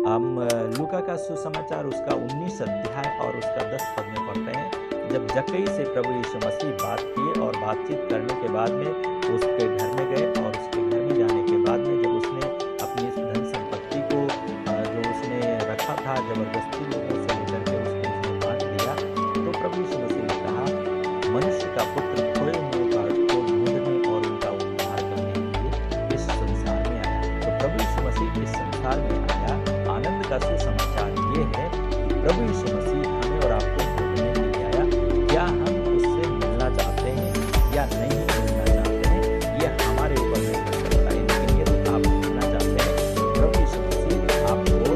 हम लूका का सुसमाचार उसका 19 अध्याय और उसका 10 पद में पढ़ते हैं। जब जक्कई से प्रभु यीशु मसीह बात किए और बातचीत करने के बाद में उसके घर में गए और उसके घर में जाने के बाद में जब उसने अपनी धन संपत्ति को जो उसने रखा था जबरदस्ती लोगों से लेकर के उसको बांट दिया, तो प्रभु यीशु मसीह ने कहा मनुष्य का पुत्र खोए हुए को ढूंढने और उनका उद्धार करने के लिए इस संसार में आया। तो प्रभु यीशु मसीह इस संसार में आया। आनंद का सुसमाचार ये है कि प्रभु यीशु मसीह हमें और आपको ढूंढने के लिए आया। क्या हम उससे मिलना चाहते हैं या नहीं मिलना चाहते हैं, यह हमारे ऊपर निर्भर करता है। लेकिन यदि आप मिलना चाहते हैं तो प्रभु यीशु मसीह आपको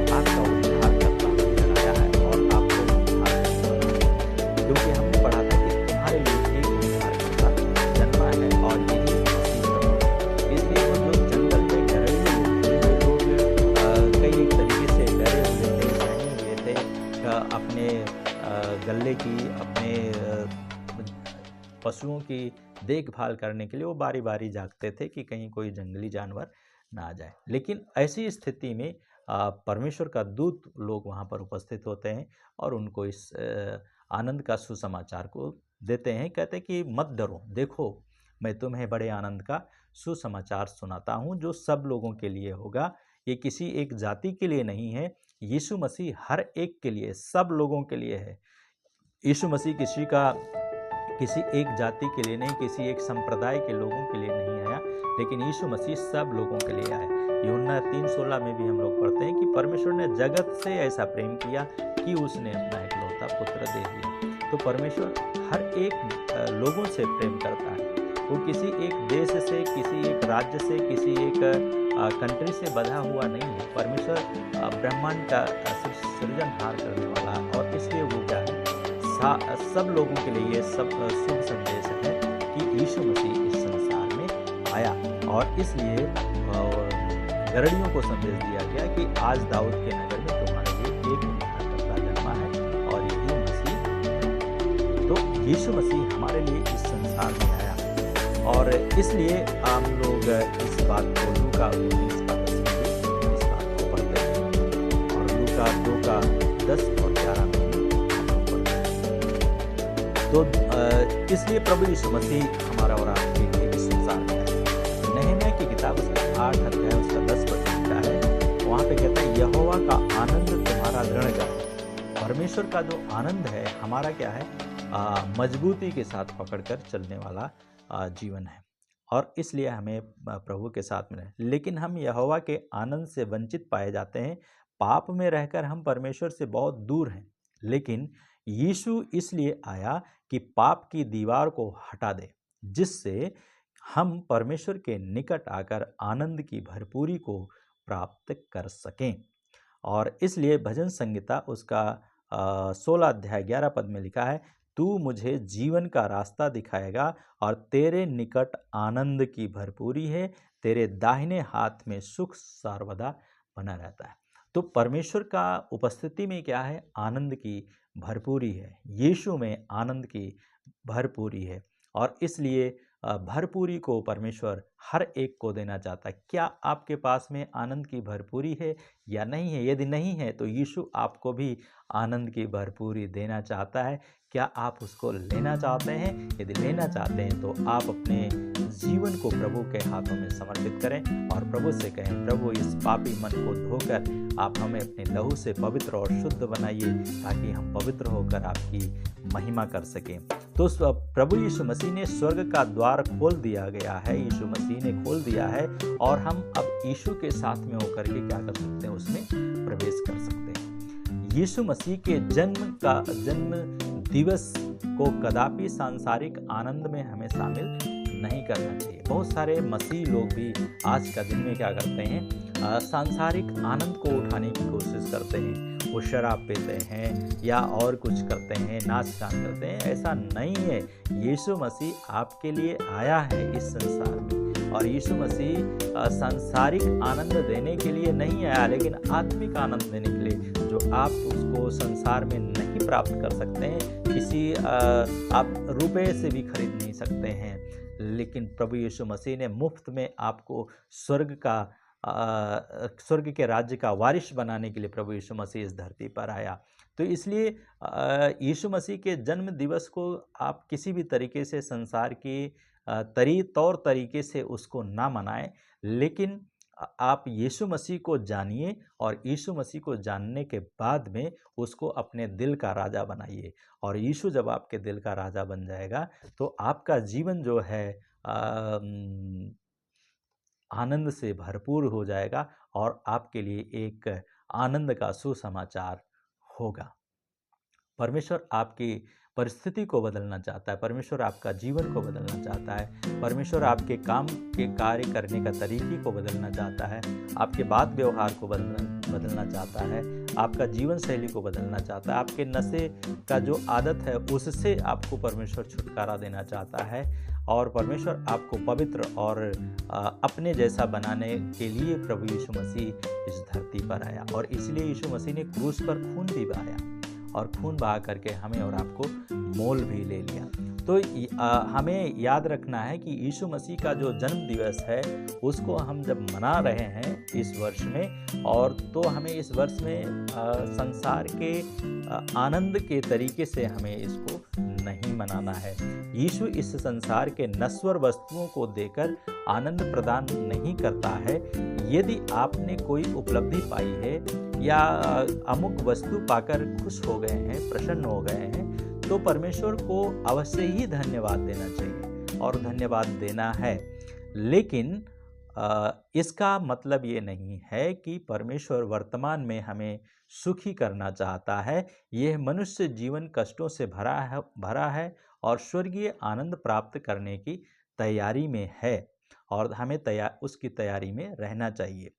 आपका उद्धार करता नजर आया है और आपको उद्धार करता, क्योंकि हमने पढ़ा था कि तुम्हारे लिए एक उद्धारकर्ता जन्मा है और यही मसीह है। इसलिए वो जो जंगल में घरेलू लोग कई एक तरीके से डरे हुए थे, सहमे हुए थे अपने गल्ले की, अपने पशुओं की देखभाल करने के लिए वो बारी बारी जागते थे कि कहीं कोई जंगली जानवर ना आ जाए। लेकिन ऐसी स्थिति में परमेश्वर का दूत लोग वहाँ पर उपस्थित होते हैं और उनको इस आनंद का सुसमाचार को देते हैं। कहते हैं कि मत डरो, देखो मैं तुम्हें बड़े आनंद का सुसमाचार सुनाता हूँ जो सब लोगों के लिए होगा। ये किसी एक जाति के लिए नहीं है, यीशु मसीह हर एक के लिए, सब लोगों के लिए है। यीशु मसीह किसी एक जाति के लिए नहीं, किसी एक संप्रदाय के लोगों के लिए नहीं आया, लेकिन यीशु मसीह सब लोगों के लिए आया। यूहन्ना 3:16 में भी हम लोग पढ़ते हैं कि परमेश्वर ने जगत से ऐसा प्रेम किया कि उसने अपना इकलौता पुत्र दे दिया। तो परमेश्वर हर एक लोगों से प्रेम करता है। वो किसी एक देश से, किसी एक राज्य से, किसी एक कंट्री से बंधा हुआ नहीं है। परमेश्वर ब्रह्मांड का सृजनहार करने वाला, और इसलिए वो क्या है, सब लोगों के लिए ये सब शुभ संदेश है कि यीशु मसीह इस संसार में आया। और इसलिए गरड़ियों को संदेश दिया गया कि आज दाऊद के नगर में तुम्हारे लिए एक उद्धारकर्ता जन्मा है और यही मसीह। तो यीशु मसीह हमारे लिए इस संसार में आया और इसलिए हम लोग इस बात को लूका 19 का 10 में इस बात को पढ़ते हैं और लूका 2 का 10 और 11 में तो इसलिए प्रभु यीशु मसीह हमारा और आपके लिए इस संसार में आया। नहम्याह की किताब उसका 8 अध्याय उसका 10 पद लिखा है, वहाँ पे कहता है यहोवा का आनंद तुम्हारा दृढ़ है। परमेश्वर का जो आनंद है हमारा क्या है, मजबूती के साथ पकड़कर चलने वाला जीवन है और इसलिए हमें प्रभु के साथ में रहे। लेकिन हम यहोवा के आनंद से वंचित पाए जाते हैं। पाप में रहकर हम परमेश्वर से बहुत दूर हैं। लेकिन यीशु इसलिए आया कि पाप की दीवार को हटा दे, जिससे हम परमेश्वर के निकट आकर आनंद की भरपूरी को प्राप्त कर सकें। और इसलिए भजन संहिता उसका 16 अध्याय 11 पद में लिखा है, तू मुझे जीवन का रास्ता दिखाएगा और तेरे निकट आनंद की भरपूरी है, तेरे दाहिने हाथ में सुख सर्वदा बना रहता है। तो परमेश्वर का उपस्थिति में क्या है? आनंद की भरपूरी है। यीशु में आनंद की भरपूरी है और इसलिए भरपूरी को परमेश्वर हर एक को देना चाहता है। क्या आपके पास में आनंद की भरपूरी है या नहीं है? यदि नहीं है तो यीशु आपको भी आनंद की भरपूरी देना चाहता है। क्या आप उसको लेना चाहते हैं? यदि लेना चाहते हैं तो आप अपने जीवन को प्रभु के हाथों में समर्पित करें और प्रभु से कहें, प्रभु इस पापी मन को धोकर आप हमें अपने लहू से पवित्र और शुद्ध बनाइए ताकि हम पवित्र होकर आपकी महिमा कर सकें। तो प्रभु यीशु मसीह ने स्वर्ग का द्वार खोल दिया गया है, यीशु मसीह ने खोल दिया है और हम अब यीशु के साथ में होकर के क्या कर सकते हैं? उसमें प्रवेश कर सकते हैं। यीशु मसीह के जन्म दिवस को कदापि सांसारिक आनंद में हमें शामिल नहीं करना चाहिए। बहुत सारे मसीह लोग भी आज का दिन में क्या करते हैं? सांसारिक आनंद को उठाने की कोशिश करते हैं। वो शराब पीते हैं या और कुछ करते हैं, नाच गान करते हैं। ऐसा नहीं है। यीशु मसीह आपके लिए आया है इस संसार में और यीशु मसीह सांसारिक आनंद देने के लिए नहीं आया, लेकिन आत्मिक आनंद देने के लिए, जो आप उसको संसार में नहीं प्राप्त कर सकते हैं, किसी आप रुपए से भी खरीद नहीं सकते हैं। लेकिन प्रभु यीशु मसीह ने मुफ्त में आपको स्वर्ग के राज्य का वारिस बनाने के लिए प्रभु यीशु मसीह इस धरती पर आया। तो इसलिए यीशु मसीह के जन्म दिवस को आप किसी भी तरीके से संसार की तौर तरीके से उसको ना मनाएं, लेकिन आप यीशु मसीह को जानिए और यीशु मसीह को जानने के बाद में उसको अपने दिल का राजा बनाइए। और यीशु जब आपके दिल का राजा बन जाएगा तो आपका जीवन जो है आनंद से भरपूर हो जाएगा और आपके लिए एक आनंद का सुसमाचार होगा। परमेश्वर आपकी परिस्थिति को बदलना चाहता है, परमेश्वर आपका जीवन को बदलना चाहता है, परमेश्वर आपके काम के कार्य करने का तरीके को बदलना चाहता है, आपके बात व्यवहार को बदलना चाहता है, आपका जीवन शैली को बदलना चाहता है, आपके नशे का जो आदत है उससे आपको परमेश्वर छुटकारा देना चाहता है और परमेश्वर आपको पवित्र और अपने जैसा बनाने के लिए प्रभु यीशु मसीह इस धरती पर आया। और इसलिए यीशु मसीह ने क्रूस पर खून भी बहाया और खून बहा करके हमें और आपको मोल भी ले लिया। तो हमें याद रखना है कि यीशु मसीह का जो जन्म दिवस है उसको हम जब मना रहे हैं इस वर्ष में, और तो हमें इस वर्ष में संसार के आनंद के तरीके से हमें इसको नहीं मनाना है। यीशु इस संसार के नश्वर वस्तुओं को देकर आनंद प्रदान नहीं करता है। यदि आपने कोई उपलब्धि पाई है या अमुक वस्तु पाकर खुश हो गए हैं, प्रसन्न हो गए हैं, तो परमेश्वर को अवश्य ही धन्यवाद देना चाहिए और धन्यवाद देना है। लेकिन इसका मतलब ये नहीं है कि परमेश्वर वर्तमान में हमें सुखी करना चाहता है। यह मनुष्य जीवन कष्टों से भरा है और स्वर्गीय आनंद प्राप्त करने की तैयारी में है और हमें उसकी तैयारी में रहना चाहिए।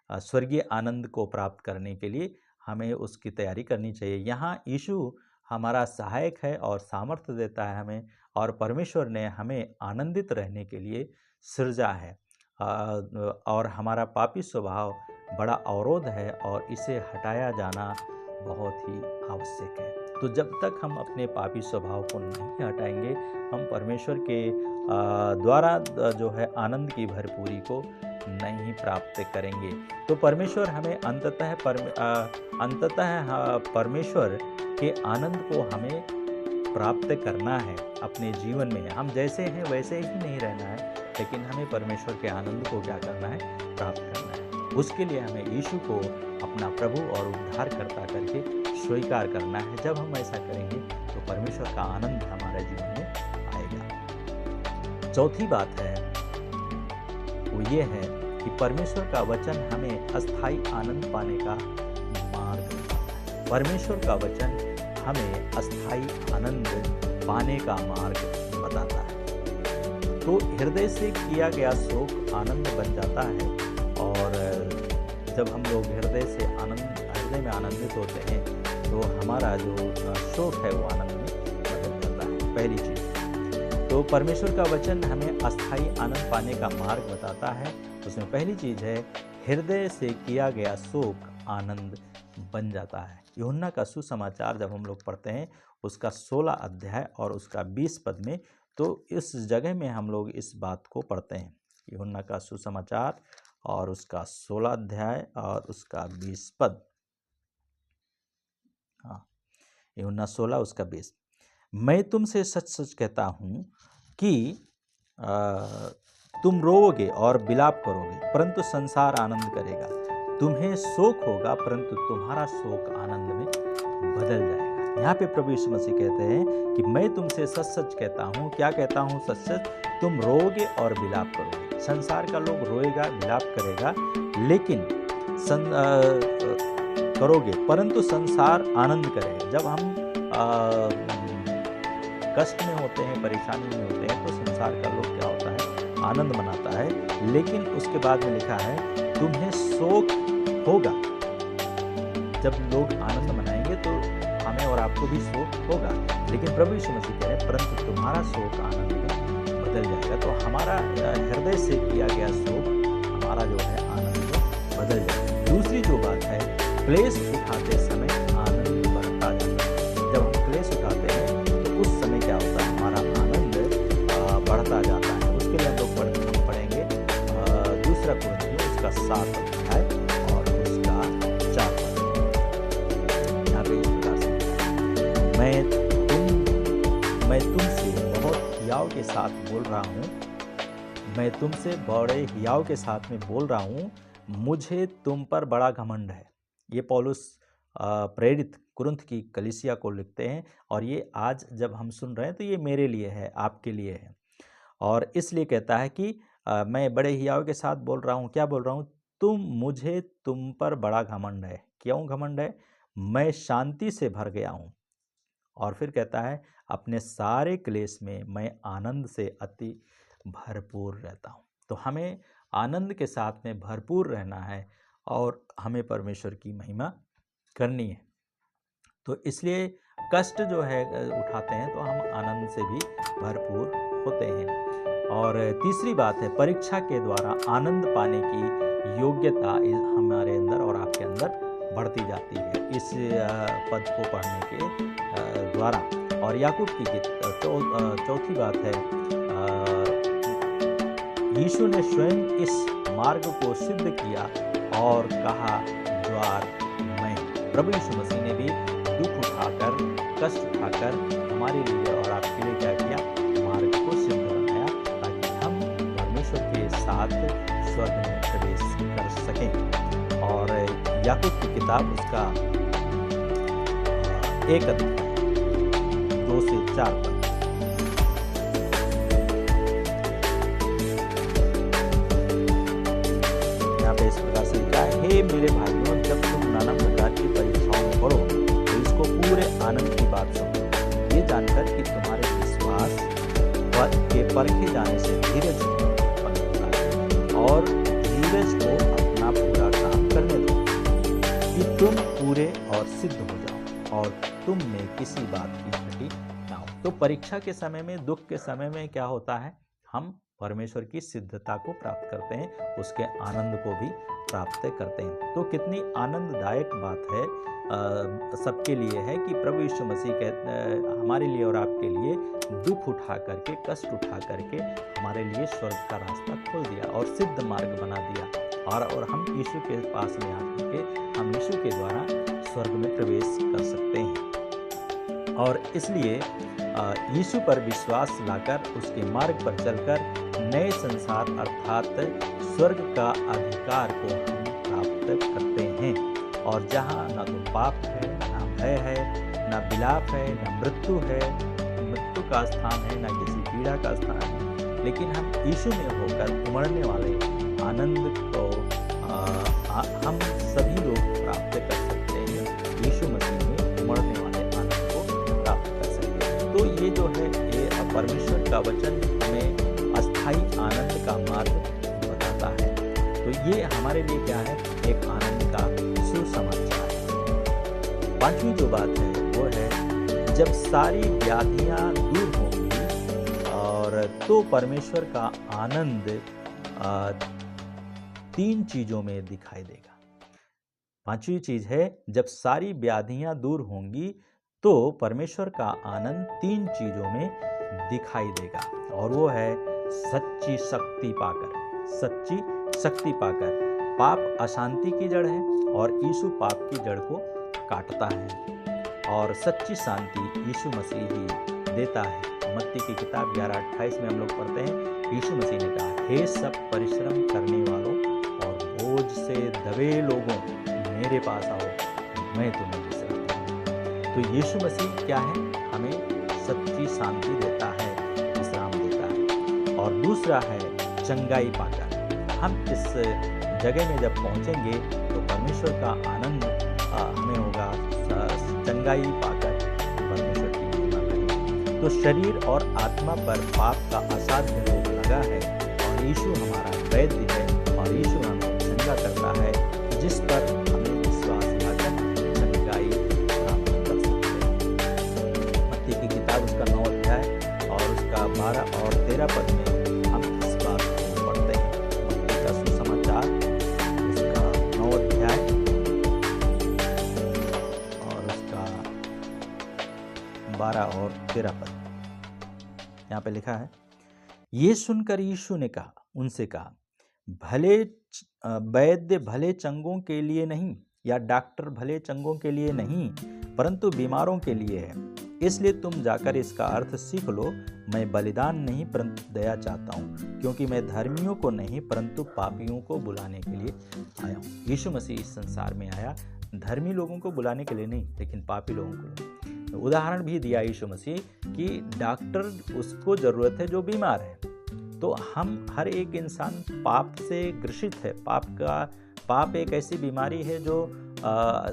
स्वर्गीय आनंद को प्राप्त करने के लिए हमें उसकी तैयारी करनी चाहिए। यहाँ यीशु हमारा सहायक है और सामर्थ्य देता है हमें, और परमेश्वर ने हमें आनंदित रहने के लिए सृजा है। और हमारा पापी स्वभाव बड़ा अवरोध है और इसे हटाया जाना बहुत ही आवश्यक है। तो जब तक हम अपने पापी स्वभाव को नहीं हटाएंगे, हम परमेश्वर के द्वारा जो है आनंद की भरपूरी को नहीं प्राप्त करेंगे। तो परमेश्वर हमें अंततः परमेश्वर के आनंद को हमें प्राप्त करना है अपने जीवन में। हम जैसे हैं वैसे ही नहीं रहना है, लेकिन हमें परमेश्वर के आनंद को क्या करना है? प्राप्त करना है। उसके लिए हमें यीशु को अपना प्रभु और उद्धारकर्ता करके स्वीकार करना है। जब हम ऐसा करेंगे तो परमेश्वर का आनंद हमारे जीवन में आएगा। चौथी बात है वो ये है कि परमेश्वर का वचन हमें अस्थायी आनंद पाने का मार्ग बताता है। परमेश्वर का वचन हमें अस्थायी आनंद पाने का मार्ग बताता है। तो हृदय से किया गया शोक आनंद बन जाता है, और जब हम लोग हृदय में आनंदित होते हैं तो हमारा जो शोक है वो आनंद में बदल जाता है। पहली चीज। तो परमेश्वर का वचन हमें अस्थाई आनंद पाने का मार्ग बताता है। उसमें पहली चीज है, हृदय से किया गया शोक आनंद बन जाता है। यूहन्ना का सुसमाचार जब हम लोग पढ़ते हैं उसका 16 अध्याय और उसका 20 पद में, तो इस जगह में हम लोग इस बात को पढ़ते हैं। यूहन्ना का सुसमाचार और उसका 16 अध्याय और उसका 20 पद। हाँ, यूहन्ना 16 उसका 20। मैं तुमसे सच सच कहता हूँ कि तुम रोओगे और विलाप करोगे, परंतु संसार आनंद करेगा। तुम्हें शोक होगा, परंतु तुम्हारा शोक आनंद में बदल जाएगा। यहाँ पे प्रभु यीशु मसीह कहते हैं कि मैं तुमसे सच सच कहता हूँ। क्या कहता हूँ? सच सच, तुम रोओगे और विलाप करोगे। संसार का लोग रोएगा, विलाप करेगा, लेकिन करोगे, परंतु संसार आनंद करेगा। जब हम कष्ट में होते हैं, परेशानी में होते हैं, तो संसार का लोग क्या होता है? आनंद मनाता है। लेकिन उसके बाद में लिखा है तुम्हें शोक होगा। जब लोग आनंद मनाएंगे तो हमें और आपको भी शोक होगा, लेकिन प्रभु यीशु मसीह कह रहे हैं परंतु तुम्हारा शोक आनंद में बदल जाएगा। तो हमारा हृदय से किया गया शोक हमारा जो है आनंद में बदल जाएगा। दूसरी जो बात है, क्लेश उठाते समय आनंद बढ़ता जाता है। जब हम क्लेश उठाते हैं तो उस समय क्या होता है? हमारा आनंद बढ़ता जाता है। उसके लिए हम लोग पढ़ेंगे 2 कुरिन्थियों उसका 7 अध्याय और उसका 4 पद। यहाँ पे इस प्रकार से, मैं तुमसे बहुत हियाव के साथ बोल रहा हूँ, मैं तुमसे बड़े हियाव के साथ में बोल रहा हूँ, मुझे तुम पर बड़ा घमंड है। ये पौलुस प्रेरित कुरिन्थ की कलीसिया को लिखते हैं, और ये आज जब हम सुन रहे हैं तो ये मेरे लिए है, आपके लिए है। और इसलिए कहता है कि मैं बड़े हियाव के साथ बोल रहा हूँ। क्या बोल रहा हूँ? मुझे तुम पर बड़ा घमंड है। क्यों घमंड है? मैं शांति से भर गया हूँ। और फिर कहता है अपने सारे क्लेश में मैं आनंद से अति भरपूर रहता हूँ। तो हमें आनंद के साथ में भरपूर रहना है और हमें परमेश्वर की महिमा करनी है। तो इसलिए कष्ट जो है उठाते हैं तो हम आनंद से भी भरपूर होते हैं। और तीसरी बात है, परीक्षा के द्वारा आनंद पाने की योग्यता हमारे अंदर और आपके अंदर बढ़ती जाती है इस पद को पढ़ने के द्वारा। और याकूब की चौथी बात है, यीशु ने स्वयं इस मार्ग को सिद्ध किया और कहा द्वार मैं। प्रभु यीशु मसीह ने भी दुख उठाकर, कष्ट उठाकर हमारे लिए और आपके लिए क्या किया? मार्ग को सिद्ध बनाया, ताकि हम परमेश्वर के साथ स्वर्ग में प्रवेश कर सकें। और याकूब की किताब उसका 1 अध्याय 2 से 4 तक। इस प्रकार से लिखा है, हे मेरे भाइयों, जब तुम नाना प्रकार की परीक्षाओं में पड़ो तो इसको पूरे आनंद की बात समझो, ये जानकर कि तुम्हारे विश्वास के परखे जाने से धीरज बनता है। और धीरज को अपना पूरा काम करने दो, कि तुम पूरे और सिद्ध हो जाओ और तुम में किसी बात की घटी ना हो। तो परीक्षा के समय में, दुख के समय में क्या होता है? हम परमेश्वर की सिद्धता को प्राप्त करते हैं, उसके आनंद को भी प्राप्त करते हैं। तो कितनी आनंददायक बात है सबके लिए है कि प्रभु यीशु मसीह हमारे लिए और आपके लिए दुख उठा करके, कष्ट उठा करके हमारे लिए स्वर्ग का रास्ता खोल दिया और सिद्ध मार्ग बना दिया। और हम यीशु के पास में आकर के हम यीशु के द्वारा स्वर्ग में प्रवेश कर सकते हैं। और इसलिए यीशु पर विश्वास लाकर, उसके मार्ग पर चलकर नए संसार अर्थात स्वर्ग का अधिकार को हम प्राप्त करते हैं। और जहाँ न तो पाप है, न भय है, न विलाप है, न मृत्यु है, मृत्यु का स्थान है, न किसी पीड़ा का स्थान है, लेकिन हम यीशु में होकर उमड़ने वाले आनंद को हम सभी लोग प्राप्त कर सकते हैं। यीशु मसीह में उमड़ने वाले आनंद को प्राप्त कर सकते हैं। तो ये जो है, ये परमेश्वर का वचन हमें अस्थाई आनंद का मार्ग बताता है। तो ये हमारे लिए क्या है? एक आनंद का सुसमाचार है। 5वीं जो बात है वो है, जब सारी व्याधियां दूर हो तो परमेश्वर का आनंद 3 चीजों में दिखाई देगा। 5वीं चीज है, जब सारी व्याधियां दूर होंगी तो परमेश्वर का आनंद 3 चीजों में दिखाई देगा, और वो है सच्ची शक्ति पाकर। सच्ची शक्ति पाकर। पाप अशांति की जड़ है और यीशु पाप की जड़ को काटता है, और सच्ची शांति यीशु मसीह ही देता है। मत्ती की किताब 11:28 में हम लोग पढ़ते हैं, यीशु मसीह ने कहा, हे सब परिश्रम करने वालों और बोझ से दबे लोगों, मेरे पास आओ, मैं तुम्हें विश्राम दूंगा। तो यीशु मसीह क्या है? हमें सच्ची शांति देता है, विश्राम देता है। और दूसरा है चंगाई पाकर। हम इस जगह में जब पहुंचेंगे तो परमेश्वर का आनंद हमें होगा, चंगाई पाकर परमेश्वर की महिमा करेंगे। तो शरीर और आत्मा पर पाप का असाध्य रोग लगा है, और यीशु हमारा वैद्य है, और यीशु हमें चंगा करता है, जिस पर हमें विश्वास लाकर चंगाई प्राप्त कर सकते हैं। मत्ती की किताब उसका 9 अध्याय और उसका 12 और 13 पद में हम इस बात को पढ़ते हैं। मत्ती का सुसमाचार उसका 9 अध्याय और उसका 12 और 13 पद। यहाँ पे लिखा है, ये सुनकर यीशु ने कहा, उनसे कहा, भले वैद्य भले चंगों के लिए नहीं, या डॉक्टर भले चंगों के लिए नहीं, परंतु बीमारों के लिए है। इसलिए तुम जाकर इसका अर्थ सीख लो, मैं बलिदान नहीं परंतु दया चाहता हूँ, क्योंकि मैं धर्मियों को नहीं परंतु पापियों को बुलाने के लिए आया हूँ। यीशु मसीह इस संसार में आया धर्मी लोगों को बुलाने के लिए नहीं, लेकिन पापी लोगों को। तो उदाहरण भी दिया यीशु मसीह कि डॉक्टर उसको जरूरत है जो बीमार है। तो हम हर एक इंसान पाप से ग्रसित है। पाप एक ऐसी बीमारी है जो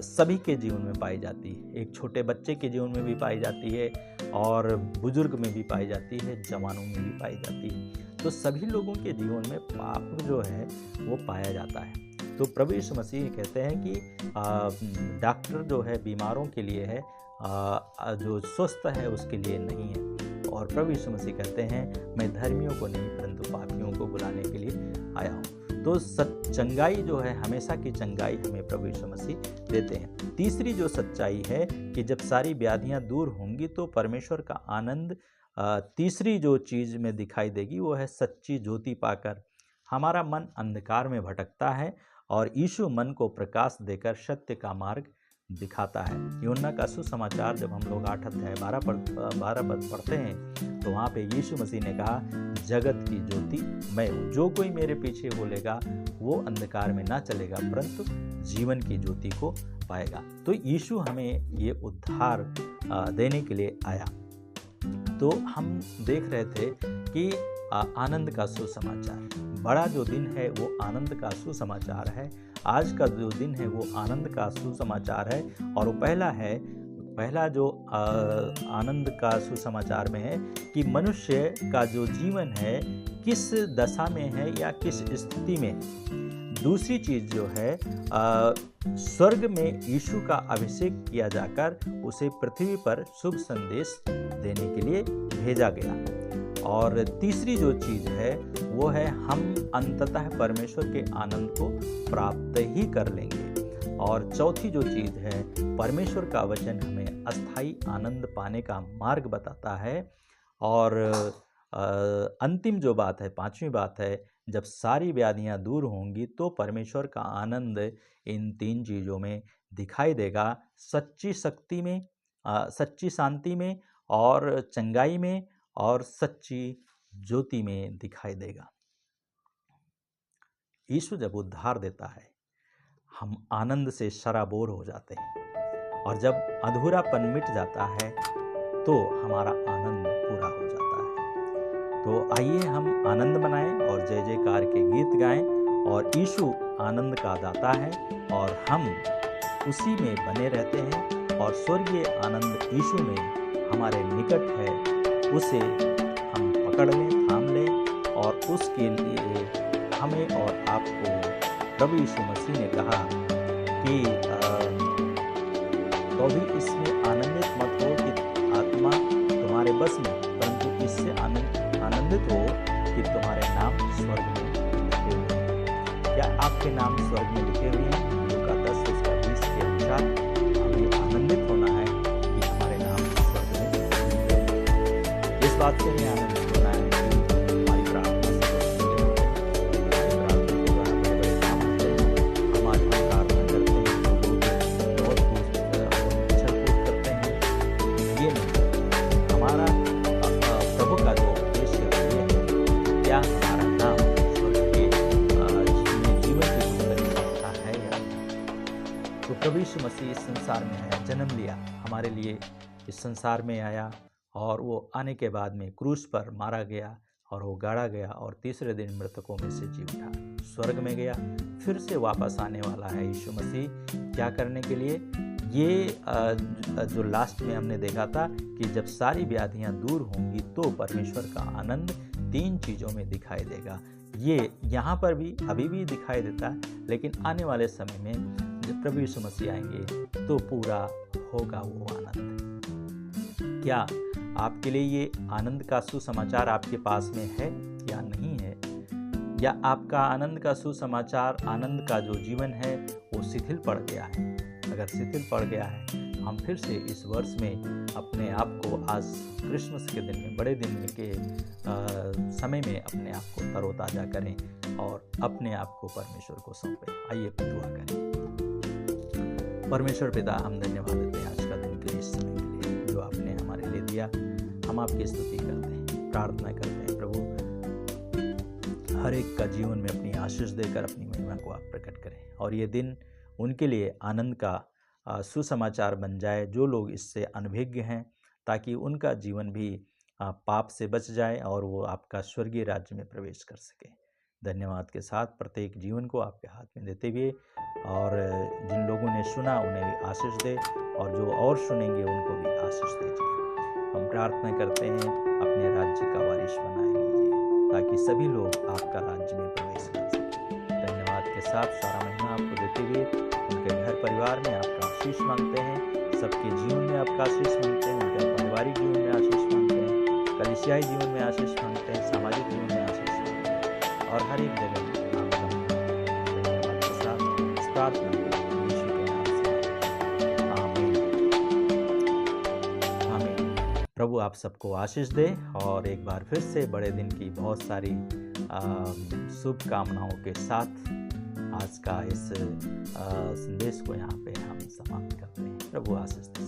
सभी के जीवन में पाई जाती है। एक छोटे बच्चे के जीवन में भी पाई जाती है, और बुजुर्ग में भी पाई जाती है, जवानों में भी पाई जाती है। तो सभी लोगों के जीवन में पाप जो है वो पाया जाता है। तो प्रभु यीशु मसीह कहते हैं कि डॉक्टर जो है बीमारों के लिए है, जो स्वस्थ है उसके लिए नहीं है। और प्रभु यीशु मसीह कहते हैं, मैं धर्मियों को नहीं परंतु पापियों को बुलाने के लिए आया हूँ। तो चंगाई जो है, हमेशा की चंगाई हमें प्रभु यीशु मसीह देते हैं। तीसरी जो सच्चाई है कि जब सारी व्याधियां दूर होंगी तो परमेश्वर का आनंद तीसरी जो चीज में दिखाई देगी वो है सच्ची ज्योति पाकर। हमारा मन अंधकार में भटकता है और यीशु मन को प्रकाश देकर सत्य का मार्ग दिखाता है। यूहन्ना का सुसमाचार जब हम लोग 8 अध्याय 12 पद पढ़ते हैं तो वहाँ पे यीशु मसीह ने कहा, जगत की ज्योति मैं हूँ, जो कोई मेरे पीछे बोलेगा वो अंधकार में ना चलेगा परंतु जीवन की ज्योति को पाएगा। तो यीशु हमें ये उद्धार देने के लिए आया। तो हम देख रहे थे कि आनंद का सुसमाचार, बड़ा जो दिन है वो आनंद का सुसमाचार है। आज का जो दिन है वो आनंद का सुसमाचार है, और वो पहला जो आनंद का सुसमाचार में है कि मनुष्य का जो जीवन है किस दशा में है या किस स्थिति में है। दूसरी चीज जो है स्वर्ग में यीशु का अभिषेक किया जाकर उसे पृथ्वी पर शुभ संदेश देने के लिए भेजा गया। और तीसरी जो चीज है वो है हम अंततः परमेश्वर के आनंद को प्राप्त ही कर लेंगे। और चौथी जो चीज है, परमेश्वर का वचन हमें अस्थाई आनंद पाने का मार्ग बताता है। और अंतिम जो बात है, 5वीं बात है, जब सारी व्याधियां दूर होंगी तो परमेश्वर का आनंद इन 3 चीजों में दिखाई देगा, सच्ची शक्ति में, सच्ची शांति में, और चंगाई में, और सच्ची ज्योति में दिखाई देगा। यीशु जब उद्धार देता है हम आनंद से सराबोर हो जाते हैं, और जब अधूरापन मिट जाता है तो हमारा आनंद पूरा हो जाता है। तो आइए हम आनंद मनाएं और जय जयकार के गीत गाएं, और यीशु आनंद का दाता है और हम उसी में बने रहते हैं, और स्वर्गीय आनंद यीशु में हमारे निकट है, उसे हम पकड़ लें, थाम लें। और उसके लिए हमें और आपको प्रभु यीशु मसीह ने कहा कि कभी इसमें आनंदित मत हो कि आत्मा तुम्हारे बस में, परंतु इससे आनंद आनंदित हो कि तुम्हारे नाम स्वर्ग में लिखे हुए हैं। क्या आपके नाम स्वर्ग में लिखे हुए हैं? लूका 10:20 के अनुसार हमें आनंदित होना है कि हमारे नाम स्वर्ग में लिखे हुए हैं। इस बात से हमें आनंदित होना है कि हमारी प्रार्थना से लोग सुने होते हैं, हमारी प्रार्थना के द्वारा बड़े-बड़े काम होते हैं। हम आज प्रार्थना करते हैं तो लोग बहुत कुछ छल-कूद करते हैं। ये नहीं, हमारा प्रभु का जो उद्देश्य है ये है, क्या हमारा नाम स्वर्ग के जीवन की पुस्तक में लिखा है या नहीं। तो प्रभु यीशु मसीह इस संसार में आया, जन्म लिया, हमारे लिए इस संसार में आया और वो आने के बाद में क्रूस पर मारा गया और वो गाड़ा गया और तीसरे दिन मृतकों में से जी उठा, स्वर्ग में गया, फिर से वापस आने वाला है यीशु मसीह। क्या करने के लिए? ये जो लास्ट में हमने देखा था कि जब सारी व्याधियां दूर होंगी तो परमेश्वर का आनंद 3 चीज़ों में दिखाई देगा। ये यहाँ पर भी अभी भी दिखाई देता है, लेकिन आने वाले समय में जब प्रभु यीशु मसीह आएंगे तो पूरा होगा वो आनंद। क्या आपके लिए ये आनंद का सुसमाचार आपके पास में है या नहीं है? या आपका आनंद का सुसमाचार, आनंद का जो जीवन है वो शिथिल पड़ गया है? अगर शिथिल पड़ गया है, हम फिर से इस वर्ष में अपने आप को, आज क्रिसमस के दिन में, बड़े दिन के समय में अपने आप को तरोताज़ा करें और अपने आप को परमेश्वर को सौंपें। आइए दुआ करें। परमेश्वर पिता, हम धन्यवाद देते हैं आज का दिन के इस समय के लिए जो आपने हमारे लिए दिया। हम आपकी स्तुति करते हैं, प्रार्थना करते हैं प्रभु, हर एक का जीवन में अपनी आशीष देकर अपनी महिमा को आप प्रकट करें और ये दिन उनके लिए आनंद का सुसमाचार बन जाए, जो लोग इससे अनभिज्ञ हैं, ताकि उनका जीवन भी पाप से बच जाए और वो आपका स्वर्गीय राज्य में प्रवेश कर सके। धन्यवाद के साथ प्रत्येक जीवन को आपके हाथ में देते हुए, और जिन लोगों ने सुना उन्हें भी आशीष दे और जो और सुनेंगे उनको भी आशीष दीजिए। हम प्रार्थना करते हैं, अपने राज्य का वारिस बनाए लीजिए ताकि सभी लोग आपका राज्य में प्रवेश कर सकें। धन्यवाद के साथ सारा महिमा आपको देते हुए उनके घर परिवार में आपका आशीष मांगते हैं, सबके जीवन में आपका आशीष मांगते हैं, उनके पारिवारिक जीवन में आशीष मांगते हैं, कलीसियाई जीवन में आशीष मांगते हैं, सामाजिक जीवन में आशीष मांगते हैं और हर एक जगह आपका धन्यवाद के साथ इस प्रार्थना को यीशु के नाम से, आमीन, आमीन। प्रभु आप सबको आशीष दे और एक बार फिर से बड़े दिन की बहुत सारी शुभकामनाओं के साथ आज का इस संदेश को यहाँ पे हम समाप्त करते हैं। प्रभु आशीष दे।